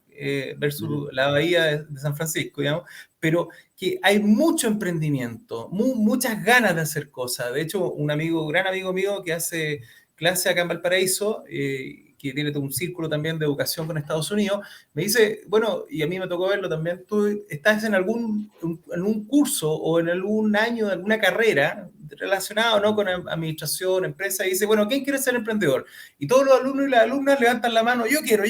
versus la bahía de San Francisco, digamos, pero que hay mucho emprendimiento, muchas ganas de hacer cosas. De hecho, un gran amigo mío que hace clase acá en Valparaíso, que tiene todo un círculo también de educación con Estados Unidos, me dice, bueno, y a mí me tocó verlo también, tú estás en un curso o en algún año de alguna carrera relacionado, ¿no?, con administración, empresa, y dice, bueno, ¿quién quiere ser emprendedor? Y todos los alumnos y las alumnas levantan la mano, yo quiero.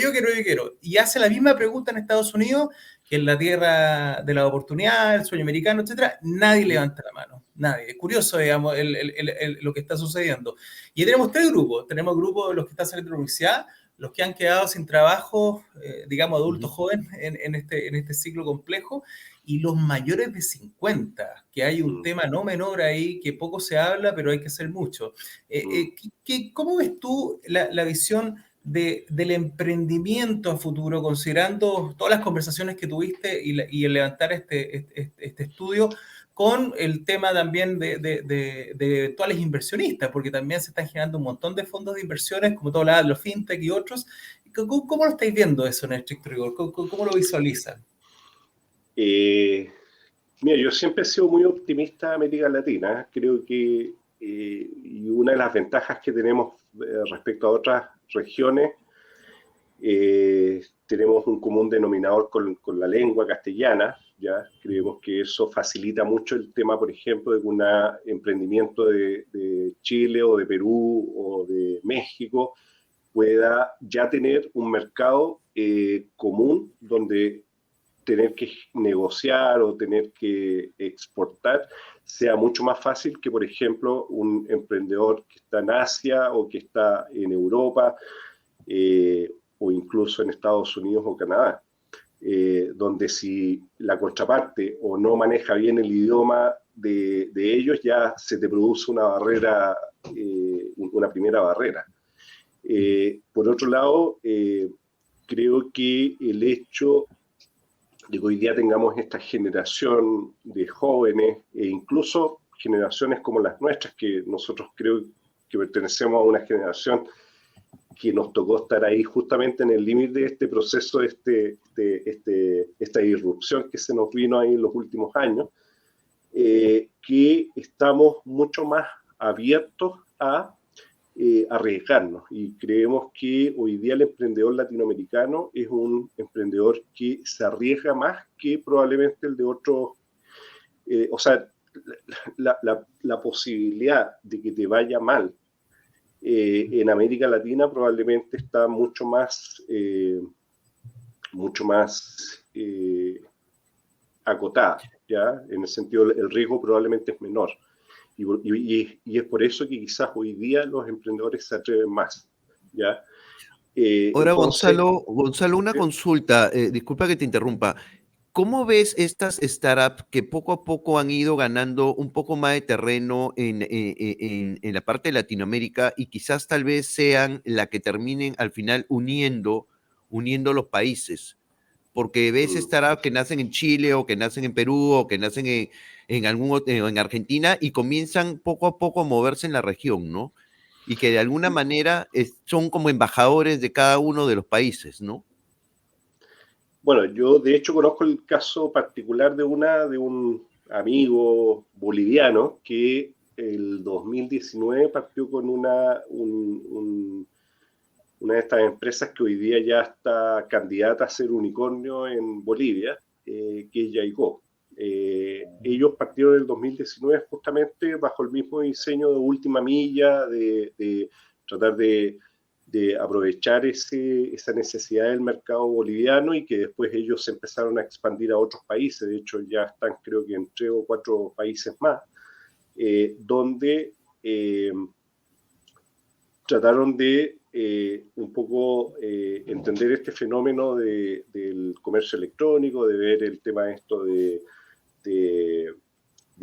Y hace la misma pregunta en Estados Unidos, que en la tierra de la oportunidad, el sueño americano, etcétera, nadie levanta la mano. Nadie. Es curioso, digamos, lo que está sucediendo. Y tenemos tres grupos. Tenemos el grupo de los que están saliendo de la universidad, los que han quedado sin trabajo, digamos, adultos jóvenes en este ciclo complejo, y los mayores de 50, que hay un tema no menor ahí, que poco se habla, pero hay que hacer mucho. ¿Cómo ves tú la visión del emprendimiento a futuro, considerando todas las conversaciones que tuviste y el levantar este estudio, con el tema también de eventuales inversionistas, porque también se están generando un montón de fondos de inversiones, como todo los fintech y otros? ¿Cómo lo estáis viendo eso en estricto rigor? ¿Cómo lo visualizan? Mira, yo siempre he sido muy optimista de América Latina. Creo que y una de las ventajas que tenemos respecto a otras regiones, tenemos un común denominador con la lengua castellana. ¿Ya? Creemos que eso facilita mucho el tema, por ejemplo, de un emprendimiento de Chile o de Perú o de México pueda ya tener un mercado común donde tener que negociar o tener que exportar sea mucho más fácil que, por ejemplo, un emprendedor que está en Asia o que está en Europa o incluso en Estados Unidos o Canadá. Donde si la contraparte o no maneja bien el idioma de ellos, ya se te produce una barrera, una primera barrera. Por otro lado, creo que el hecho de que hoy día tengamos esta generación de jóvenes, e incluso generaciones como las nuestras, que nosotros creo que pertenecemos a una generación que nos tocó estar ahí justamente en el límite de este proceso, esta irrupción que se nos vino ahí en los últimos años, que estamos mucho más abiertos a arriesgarnos, y creemos que hoy día el emprendedor latinoamericano es un emprendedor que se arriesga más que probablemente el de otros, o sea, la posibilidad de que te vaya mal en América Latina probablemente está mucho más mucho más acotada, ¿ya? En el sentido, el riesgo probablemente es menor. Y es por eso que quizás hoy día los emprendedores se atreven más, ¿ya? Ahora, Entonces, Gonzalo, una consulta, disculpa que te interrumpa. ¿Cómo ves estas startups que poco a poco han ido ganando un poco más de terreno en la parte de Latinoamérica y quizás tal vez sean la que terminen al final uniendo los países? Porque ves startups que nacen en Chile o que nacen en Perú o que nacen en Argentina y comienzan poco a poco a moverse en la región, ¿no? Y que de alguna manera son como embajadores de cada uno de los países, ¿no? bueno, yo de hecho conozco el caso particular de un amigo boliviano que el 2019 partió con una de estas empresas que hoy día ya está candidata a ser unicornio en Bolivia, que es Yaigó. Ellos partieron en el 2019 justamente bajo el mismo diseño de última milla, de tratar de aprovechar esa necesidad del mercado boliviano y que después ellos se empezaron a expandir a otros países. De hecho, ya están creo que en 3 o 4 países más, donde trataron de un poco entender este fenómeno del comercio electrónico, de ver el tema esto de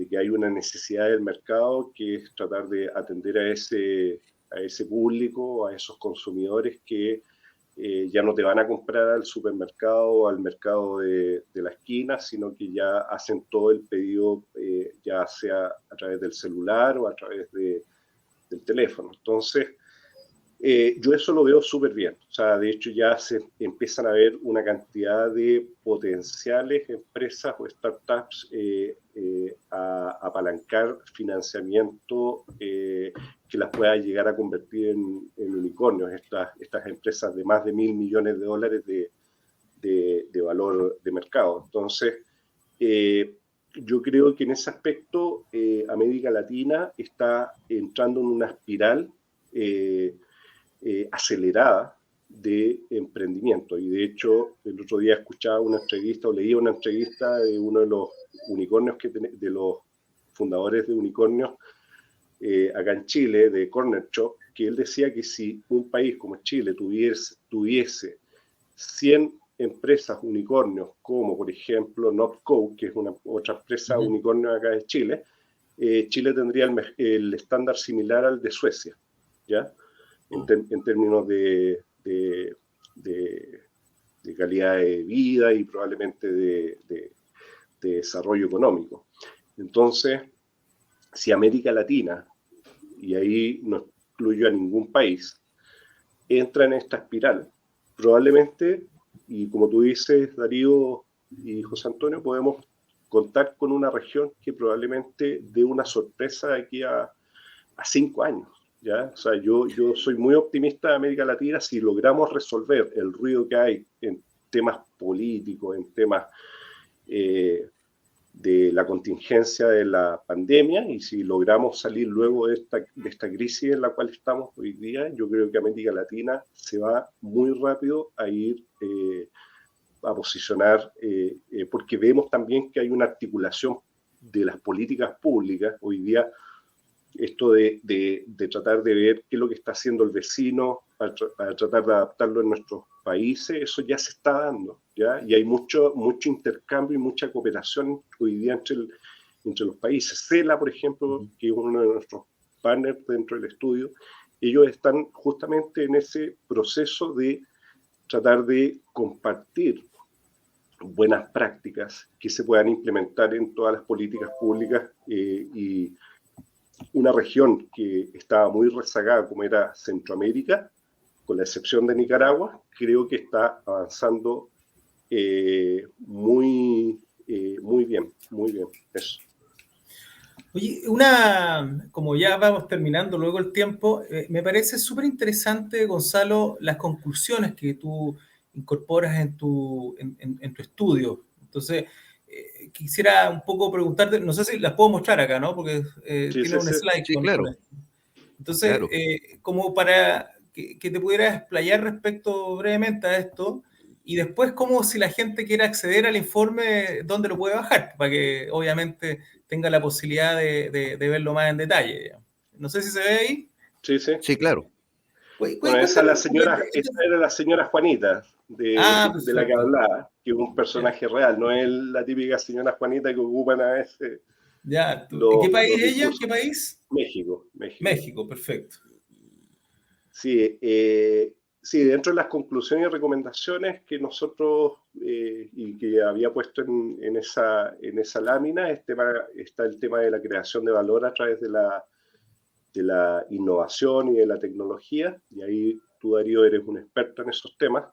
que hay una necesidad del mercado, que es tratar de atender a ese público, a esos consumidores que ya no te van a comprar al supermercado o al mercado de la esquina, sino que ya hacen todo el pedido, ya sea a través del celular o a través del teléfono. Entonces, yo eso lo veo súper bien. O sea, de hecho ya se empiezan a ver una cantidad de potenciales empresas o startups a apalancar financiamiento que las pueda llegar a convertir en unicornios. Estas empresas de más de $1.000 millones de valor de mercado. Entonces, yo creo que en ese aspecto América Latina está entrando en una espiral acelerada de emprendimiento. Y de hecho, el otro día escuchaba una entrevista o leía una entrevista de uno de los unicornios, de los fundadores de unicornios acá en Chile, de Corner Shop, que él decía que si un país como Chile tuviese 100 empresas unicornios, como por ejemplo Notco, que es otra empresa unicornio acá de Chile, Chile tendría el estándar similar al de Suecia, ¿ya? En términos de calidad de vida y probablemente de desarrollo económico. Entonces, si América Latina, y ahí no excluyo a ningún país, entra en esta espiral, probablemente, y como tú dices, Darío y José Antonio, podemos contar con una región que probablemente dé una sorpresa de aquí a 5 años. ¿Ya? O sea, yo soy muy optimista de América Latina si logramos resolver el ruido que hay en temas políticos, en temas de la contingencia de la pandemia, y si logramos salir luego de esta crisis en la cual estamos hoy día, yo creo que América Latina se va muy rápido a ir a posicionar, porque vemos también que hay una articulación de las políticas públicas hoy día. Esto de tratar de ver qué es lo que está haciendo el vecino para tratar de adaptarlo en nuestros países, eso ya se está dando, ¿ya? Y hay mucho intercambio y mucha cooperación hoy día entre los países. CELA, por ejemplo, que es uno de nuestros partners dentro del estudio, ellos están justamente en ese proceso de tratar de compartir buenas prácticas que se puedan implementar en todas las políticas públicas y una región que estaba muy rezagada como era Centroamérica, con la excepción de Nicaragua, creo que está avanzando muy bien, eso. Oye, como ya vamos terminando luego el tiempo, me parece súper interesante, Gonzalo, las conclusiones que tú incorporas en tu estudio. Entonces, quisiera un poco preguntarte, no sé si las puedo mostrar acá, ¿no? Porque tiene un slide. Sí, claro. Entonces, claro. Como para que te pudieras explayar respecto brevemente a esto, Y después, como si la gente quiere acceder al informe, ¿dónde lo puede bajar? Para que obviamente tenga la posibilidad de verlo más en detalle. Digamos. No sé si se ve ahí. Sí, sí. Sí, claro. Bueno, esa Cuéntame. era la señora Juanita, de la que Perfecto. hablaba, que es un personaje real, no es la típica señora Juanita que ocupan a veces Ya, ¿en qué país los ella? ¿En discursos. qué país? México, México. México, perfecto. Sí, sí, dentro de las conclusiones y recomendaciones que nosotros y que había puesto en esa lámina, está el tema de la creación de valor a través de la innovación y de la tecnología, y ahí tú, Darío, eres un experto en esos temas.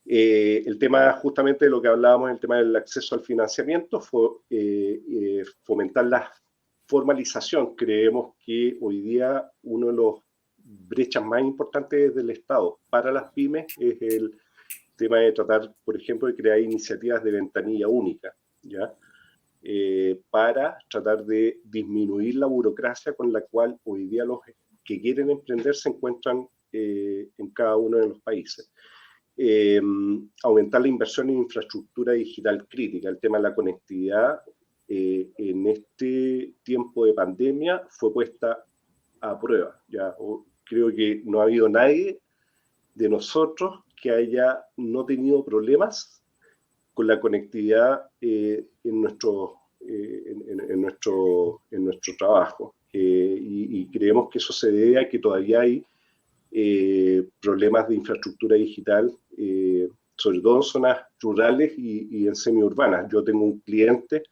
El tema justamente de lo que hablábamos, el tema del acceso al financiamiento, fue fomentar la formalización. Creemos que hoy día uno de los brechas más importantes del Estado para las pymes es el tema de tratar, por ejemplo, de crear iniciativas de ventanilla única, ¿ya? Para tratar de disminuir la burocracia con la cual hoy día los que quieren emprender se encuentran en cada uno de los países. Aumentar la inversión en infraestructura digital crítica, el tema de la conectividad en este tiempo de pandemia fue puesta a prueba. ¿Ya? Creo que no ha habido nadie de nosotros que haya no tenido problemas con la conectividad en nuestro trabajo. Y creemos que eso se debe a que todavía hay problemas de infraestructura digital, sobre todo en zonas rurales y en semiurbanas. Yo tengo un cliente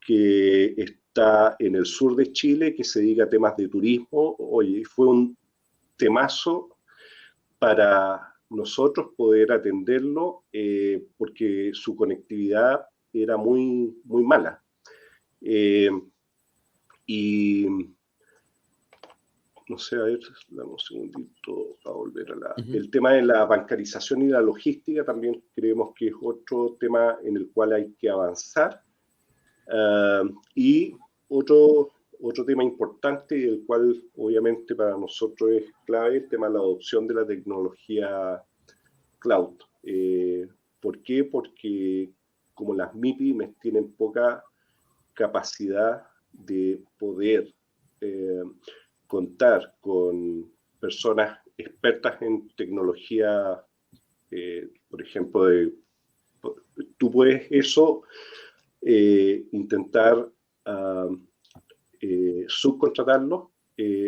que está en el sur de Chile, que se dedica a temas de turismo. Oye, fue un temazo para nosotros poder atenderlo porque su conectividad era muy, muy mala. Y no sé, a ver, dame un segundito para volver a la... El tema de la bancarización y la logística también creemos que es otro tema en el cual hay que avanzar. Y otro tema importante, el cual obviamente para nosotros es clave, el tema de la adopción de la tecnología cloud. ¿Por qué? Porque como las MIPYMES tienen poca capacidad de poder contar con personas expertas en tecnología, por ejemplo, tú puedes eso intentar subcontratarlo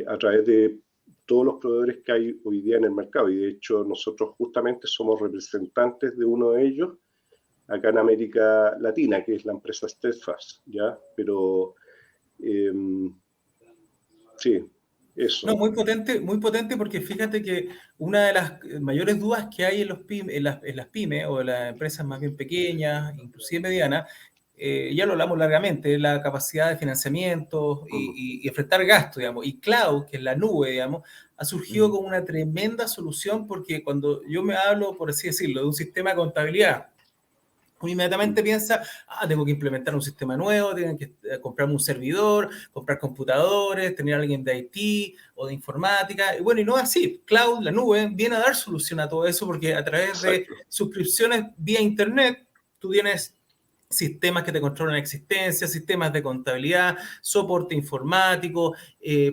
a través de todos los proveedores que hay hoy día en el mercado, y de hecho nosotros justamente somos representantes de uno de ellos acá en América Latina, que es la empresa Steadfast, ¿ya? Pero sí, eso. No, muy potente porque fíjate que una de las mayores dudas que hay en las pymes o en las empresas más bien pequeñas, inclusive medianas, ya lo hablamos largamente, la capacidad de financiamiento y enfrentar gastos, digamos. Y cloud, que es la nube, digamos, ha surgido como una tremenda solución porque cuando yo me hablo, por así decirlo, de un sistema de contabilidad, uno inmediatamente piensa, tengo que implementar un sistema nuevo, tengo que comprarme un servidor, comprar computadores, tener a alguien de IT o de informática. Y bueno, y no es así. Cloud, la nube, viene a dar solución a todo eso porque a través de suscripciones vía Internet, tú tienes sistemas que te controlan la existencia, sistemas de contabilidad, soporte informático,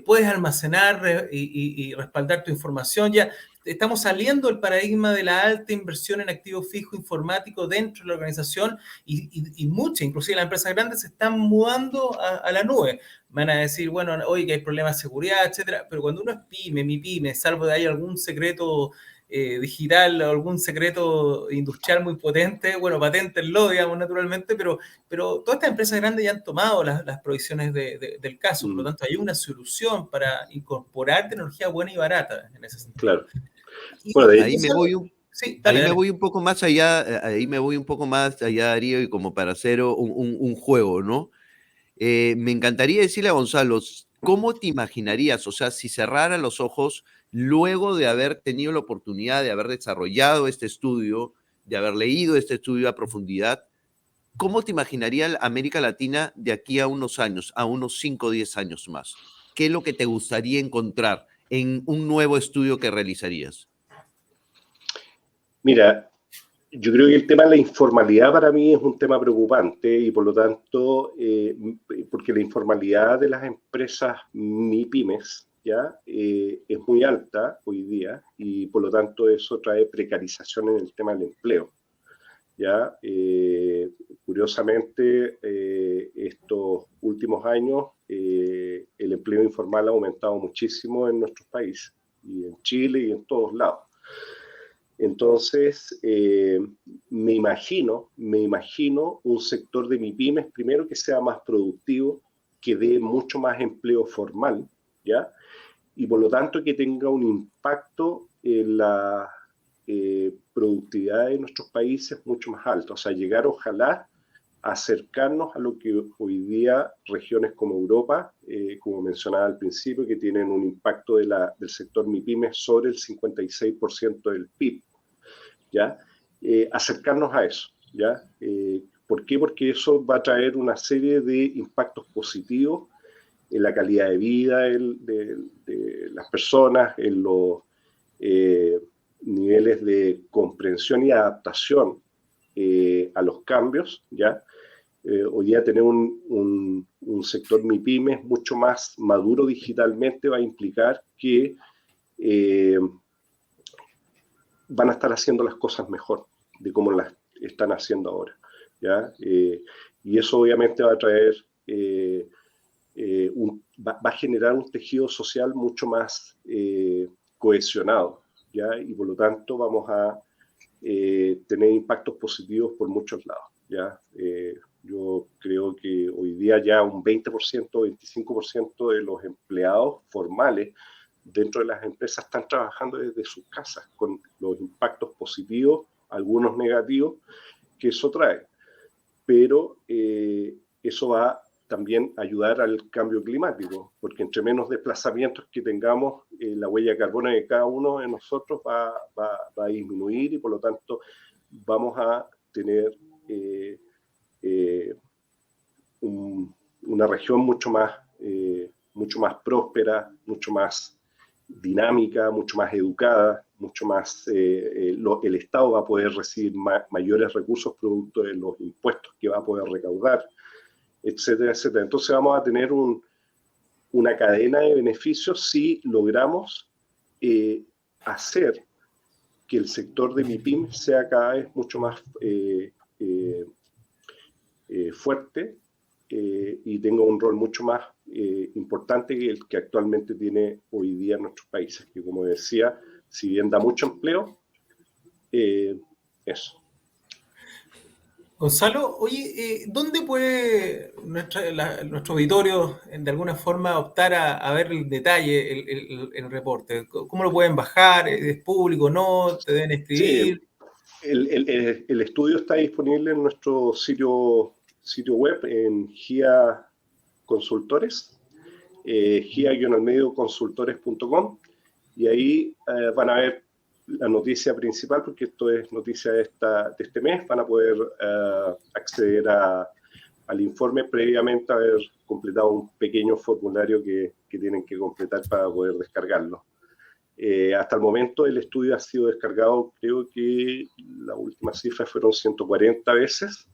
puedes almacenar y respaldar tu información. Ya estamos saliendo del paradigma de la alta inversión en activo fijo informático dentro de la organización y muchas, inclusive las empresas grandes, se están mudando a la nube. Van a decir, bueno, oye, que hay problemas de seguridad, etcétera, pero cuando uno es pyme, mi pyme, salvo de ahí algún secreto digital o algún secreto industrial muy potente, bueno, paténtenlo, digamos, naturalmente, pero todas estas empresas grandes ya han tomado las provisiones del caso, por lo tanto hay una solución para incorporar tecnología buena y barata en ese sentido. Claro. Bueno, de ahí me voy un poco más allá, Darío, y como para hacer un juego, ¿no? Me encantaría decirle a Gonzalo, ¿cómo te imaginarías? O sea, si cerrara los ojos luego de haber tenido la oportunidad de haber desarrollado este estudio, de haber leído este estudio a profundidad, ¿cómo te imaginaría América Latina de aquí a unos años, a unos 5 o 10 años más? ¿Qué es lo que te gustaría encontrar en un nuevo estudio que realizarías? Mira, Yo creo que el tema de la informalidad para mí es un tema preocupante y por lo tanto, porque la informalidad de las empresas MIPYMES ya es muy alta hoy día y por lo tanto eso trae precarización en el tema del empleo. Ya, curiosamente, estos últimos años el empleo informal ha aumentado muchísimo en nuestros países y en Chile y en todos lados. Entonces, me imagino un sector de MIPYMES, primero, que sea más productivo, que dé mucho más empleo formal, ¿ya? Y por lo tanto que tenga un impacto en la productividad de nuestros países mucho más alto. O sea, llegar ojalá a acercarnos a lo que hoy día regiones como Europa, como mencionaba al principio, que tienen un impacto del sector MIPYMES sobre el 56% del PIB. ¿Ya? Acercarnos a eso, ¿ya? ¿Por qué? Porque eso va a traer una serie de impactos positivos en la calidad de vida de las personas, en los niveles de comprensión y adaptación a los cambios, ¿ya? Hoy día tener un sector MIPYMES mucho más maduro digitalmente va a implicar que van a estar haciendo las cosas mejor de cómo las están haciendo ahora, ¿ya? Y eso obviamente va a traer, va a generar un tejido social mucho más cohesionado, ¿ya? Y por lo tanto vamos a tener impactos positivos por muchos lados, ¿ya? Yo creo que hoy día ya un 20%, 25% de los empleados formales dentro de las empresas están trabajando desde sus casas, con los impactos positivos, algunos negativos, que eso trae. Pero eso va también a ayudar al cambio climático, porque entre menos desplazamientos que tengamos, la huella de carbono de cada uno de nosotros va a disminuir y por lo tanto vamos a tener una región mucho más próspera, mucho más dinámica, mucho más educada, mucho más, el Estado va a poder recibir mayores recursos producto de los impuestos que va a poder recaudar, etcétera, etcétera. Entonces vamos a tener una cadena de beneficios si logramos hacer que el sector de MIPYM sea cada vez mucho más fuerte y tenga un rol mucho más importante que el que actualmente tiene hoy día en nuestros países, que como decía, si bien da mucho empleo, eso. Gonzalo, oye, ¿dónde puede nuestro auditorio de alguna forma optar a ver el detalle, el reporte? ¿Cómo lo pueden bajar? ¿Es público? ¿No? ¿Te deben escribir? Sí, el estudio está disponible en nuestro sitio web, en GIA Consultores, gia-medioconsultores.com, y ahí van a ver la noticia principal, porque esto es noticia de este mes. Van a poder acceder al informe previamente a haber completado un pequeño formulario que tienen que completar para poder descargarlo. Hasta el momento el estudio ha sido descargado, creo que la última cifra fueron 140 veces.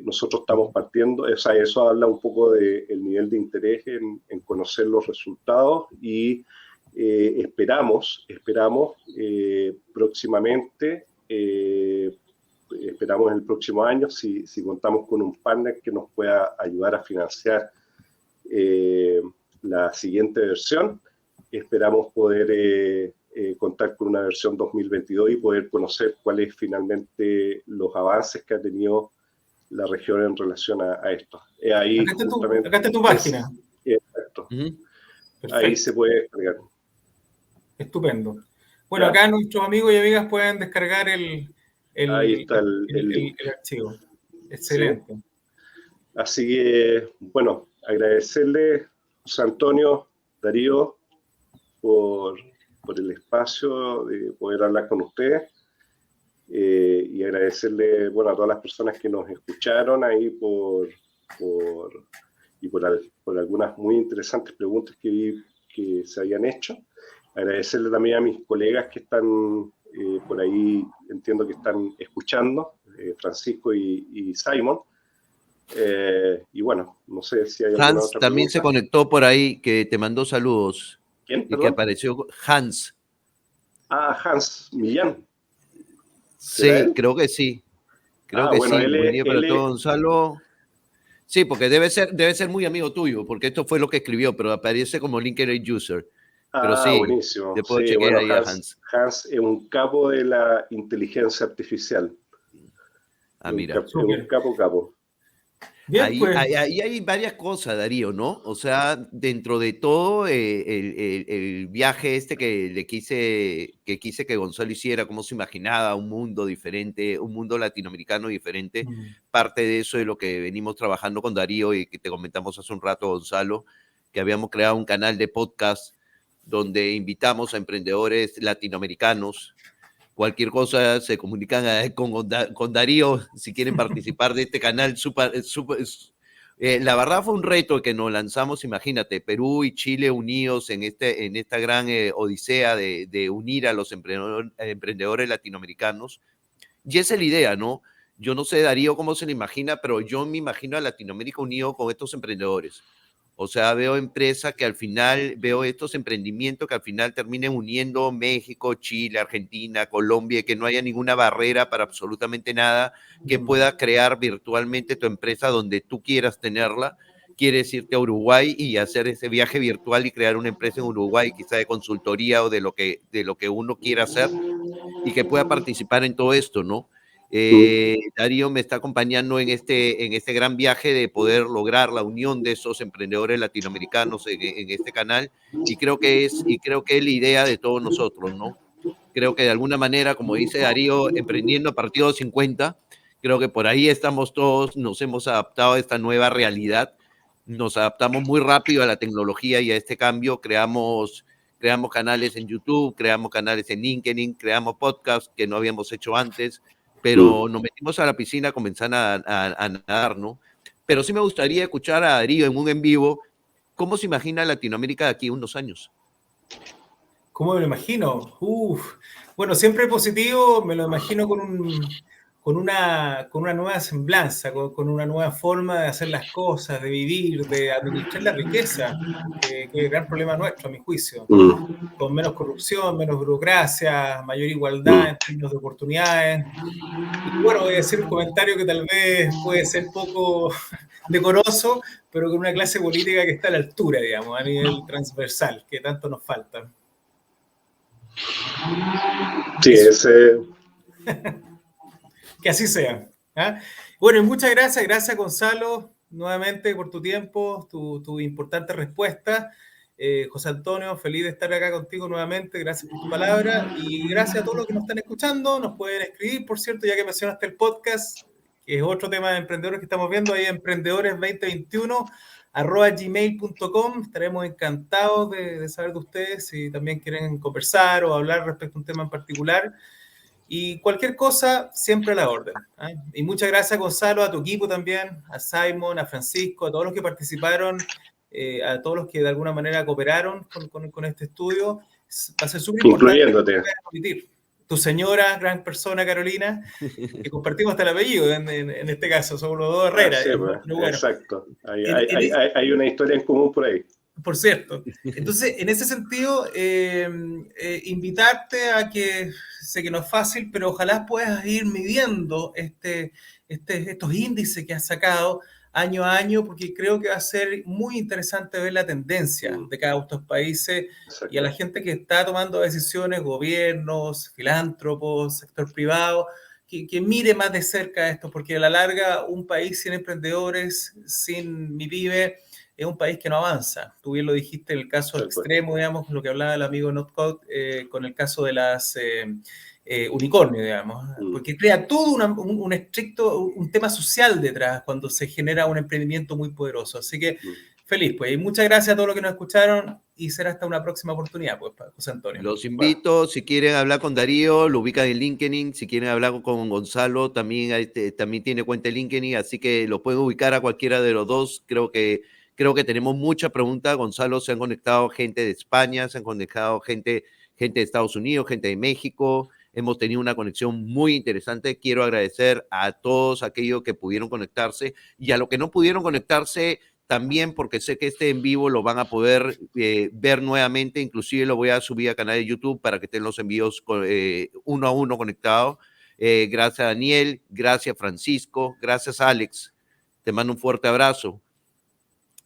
Nosotros estamos partiendo, o sea, eso habla un poco del nivel de interés en conocer los resultados y esperamos próximamente, esperamos el próximo año, si contamos con un partner que nos pueda ayudar a financiar la siguiente versión, esperamos poder contar con una versión 2022 y poder conocer cuáles finalmente los avances que ha tenido la región en relación a esto. Ahí acá está tu página. Exacto. Ahí se puede descargar. Estupendo. Bueno, ya. Acá nuestros amigos y amigas pueden descargar ahí está el archivo. Excelente. Sí. Así que, bueno, agradecerle, José Antonio, Darío, por el espacio de poder hablar con ustedes y agradecerle, bueno, a todas las personas que nos escucharon ahí por algunas muy interesantes preguntas que vi que se habían hecho. Agradecerle también a mis colegas que están por ahí entiendo que están escuchando, Francisco y Simon. Y bueno, no sé si hay alguna Hans otra también pregunta. se conectó por ahí, que te mandó saludos. ¿Quién, Y que perdón? apareció Hans. Hans Millán. ¿Será Sí, él? creo que sí. Creo que Bueno, sí. Buen día para todos, Gonzalo. Sí, porque debe ser muy amigo tuyo, porque esto fue lo que escribió, pero aparece como LinkedIn user. Pero sí, buenísimo. después Sí, chequeé bueno, ahí a Hans. Hans es un capo de la inteligencia artificial. Ah, mira. Es un capo. Bien, Ahí, pues. ahí hay varias cosas, Darío, ¿no? O sea, dentro de todo, el viaje este que quise que Gonzalo hiciera, cómo se imaginaba un mundo diferente, un mundo latinoamericano diferente, parte de eso es lo que venimos trabajando con Darío y que te comentamos hace un rato, Gonzalo, que habíamos creado un canal de podcast donde invitamos a emprendedores latinoamericanos. Cualquier cosa se comunican con Darío si quieren participar de este canal. La verdad fue un reto que nos lanzamos, imagínate, Perú y Chile unidos en esta gran odisea de unir a los emprendedores latinoamericanos. Y esa es la idea, ¿no? Yo no sé, Darío, cómo se lo imagina, pero yo me imagino a Latinoamérica unido con estos emprendedores. O sea, veo empresas que al final, veo estos emprendimientos que al final terminen uniendo México, Chile, Argentina, Colombia, que no haya ninguna barrera para absolutamente nada, que pueda crear virtualmente tu empresa donde tú quieras tenerla. Quieres irte a Uruguay y hacer ese viaje virtual y crear una empresa en Uruguay, quizá de consultoría o de lo que uno quiera hacer y que pueda participar en todo esto, ¿no? Darío me está acompañando en este gran viaje de poder lograr la unión de esos emprendedores latinoamericanos en este canal y creo que es la idea de todos nosotros, ¿no? Creo que de alguna manera, como dice Darío, emprendiendo a partir de los 50, creo que por ahí estamos todos, nos hemos adaptado a esta nueva realidad, nos adaptamos muy rápido a la tecnología y a este cambio, creamos canales en YouTube, creamos canales en LinkedIn, creamos podcasts que no habíamos hecho antes, pero nos metimos a la piscina, comenzando a nadar, ¿no? Pero sí me gustaría escuchar a Darío en un en vivo, ¿cómo se imagina Latinoamérica de aquí a unos años? ¿Cómo me lo imagino? Bueno, siempre positivo, me lo imagino con una nueva semblanza, con una nueva forma de hacer las cosas, de vivir, de administrar la riqueza, que es el gran problema nuestro, a mi juicio. Con menos corrupción, menos burocracia, mayor igualdad en términos de oportunidades. Y bueno, voy a decir un comentario que tal vez puede ser poco decoroso, pero con una clase política que está a la altura, digamos, a nivel transversal, que tanto nos falta. Sí, ese... Que así sea. ¿Ah? Bueno, y muchas gracias Gonzalo, nuevamente por tu tiempo, tu importante respuesta. José Antonio, feliz de estar acá contigo nuevamente, gracias por tu palabra y gracias a todos los que nos están escuchando, nos pueden escribir, por cierto, ya que mencionaste el podcast, que es otro tema de emprendedores que estamos viendo, ahí emprendedores2021@gmail.com. Estaremos encantados de saber de ustedes si también quieren conversar o hablar respecto a un tema en particular. Y cualquier cosa, siempre a la orden. ¿Eh? Y muchas gracias, Gonzalo, a tu equipo también, a Simon, a Francisco, a todos los que participaron, a todos los que de alguna manera cooperaron con este estudio. Va a ser súper importante incluyéndote. Tu señora, gran persona, Carolina, que compartimos hasta el apellido en este caso, somos los dos Herrera. Sí, pues, bueno, exacto. Hay una historia en común por ahí. Por cierto. Entonces, en ese sentido, invitarte a que, sé que no es fácil, pero ojalá puedas ir midiendo estos índices que has sacado año a año, porque creo que va a ser muy interesante ver la tendencia de cada uno de estos países. Exacto. Y a la gente que está tomando decisiones, gobiernos, filántropos, sector privado, que mire más de cerca esto, porque a la larga un país sin emprendedores, sin MIPYME, es un país que no avanza. Tú bien lo dijiste en el caso extremo, digamos, lo que hablaba el amigo Notcode, con el caso de las unicornios, digamos, porque crea todo un tema social detrás cuando se genera un emprendimiento muy poderoso. Así que feliz, pues, y muchas gracias a todos los que nos escucharon y será hasta una próxima oportunidad, pues, José Antonio. Los invito, si quieren hablar con Darío, lo ubican en LinkedIn, si quieren hablar con Gonzalo, también tiene cuenta en LinkedIn, así que lo pueden ubicar a cualquiera de los dos. Creo que tenemos muchas preguntas. Gonzalo, se han conectado gente de España, se han conectado gente de Estados Unidos, gente de México, hemos tenido una conexión muy interesante. Quiero agradecer a todos aquellos que pudieron conectarse y a los que no pudieron conectarse también, porque sé que este en vivo lo van a poder ver nuevamente, inclusive lo voy a subir a canal de YouTube para que estén los envíos uno a uno conectados. Gracias Daniel, gracias Francisco, gracias Alex, te mando un fuerte abrazo.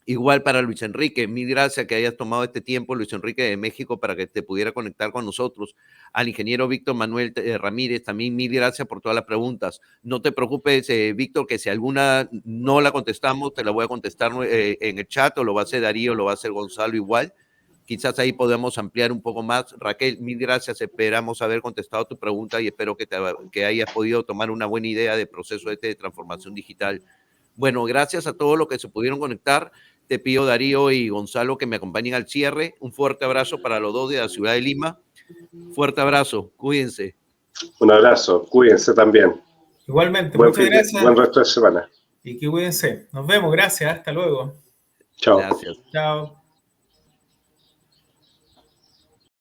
Igual para Luis Enrique, mil gracias que hayas tomado este tiempo, Luis Enrique de México, para que te pudiera conectar con nosotros. Al ingeniero Víctor Manuel Ramírez, también mil gracias por todas las preguntas. No te preocupes, Víctor, que si alguna no la contestamos, te la voy a contestar en el chat, o lo va a hacer Darío, lo va a hacer Gonzalo igual. Quizás ahí podamos ampliar un poco más. Raquel, mil gracias, esperamos haber contestado tu pregunta y espero que hayas podido tomar una buena idea del proceso de transformación digital. Bueno, gracias a todos los que se pudieron conectar. Te pido, Darío y Gonzalo, que me acompañen al cierre. Un fuerte abrazo para los dos de la ciudad de Lima. Fuerte abrazo, cuídense. Un abrazo, cuídense también. Igualmente, muchas gracias. Buen resto de semana. Y que cuídense. Nos vemos, gracias, hasta luego. Chao. Gracias. Chao.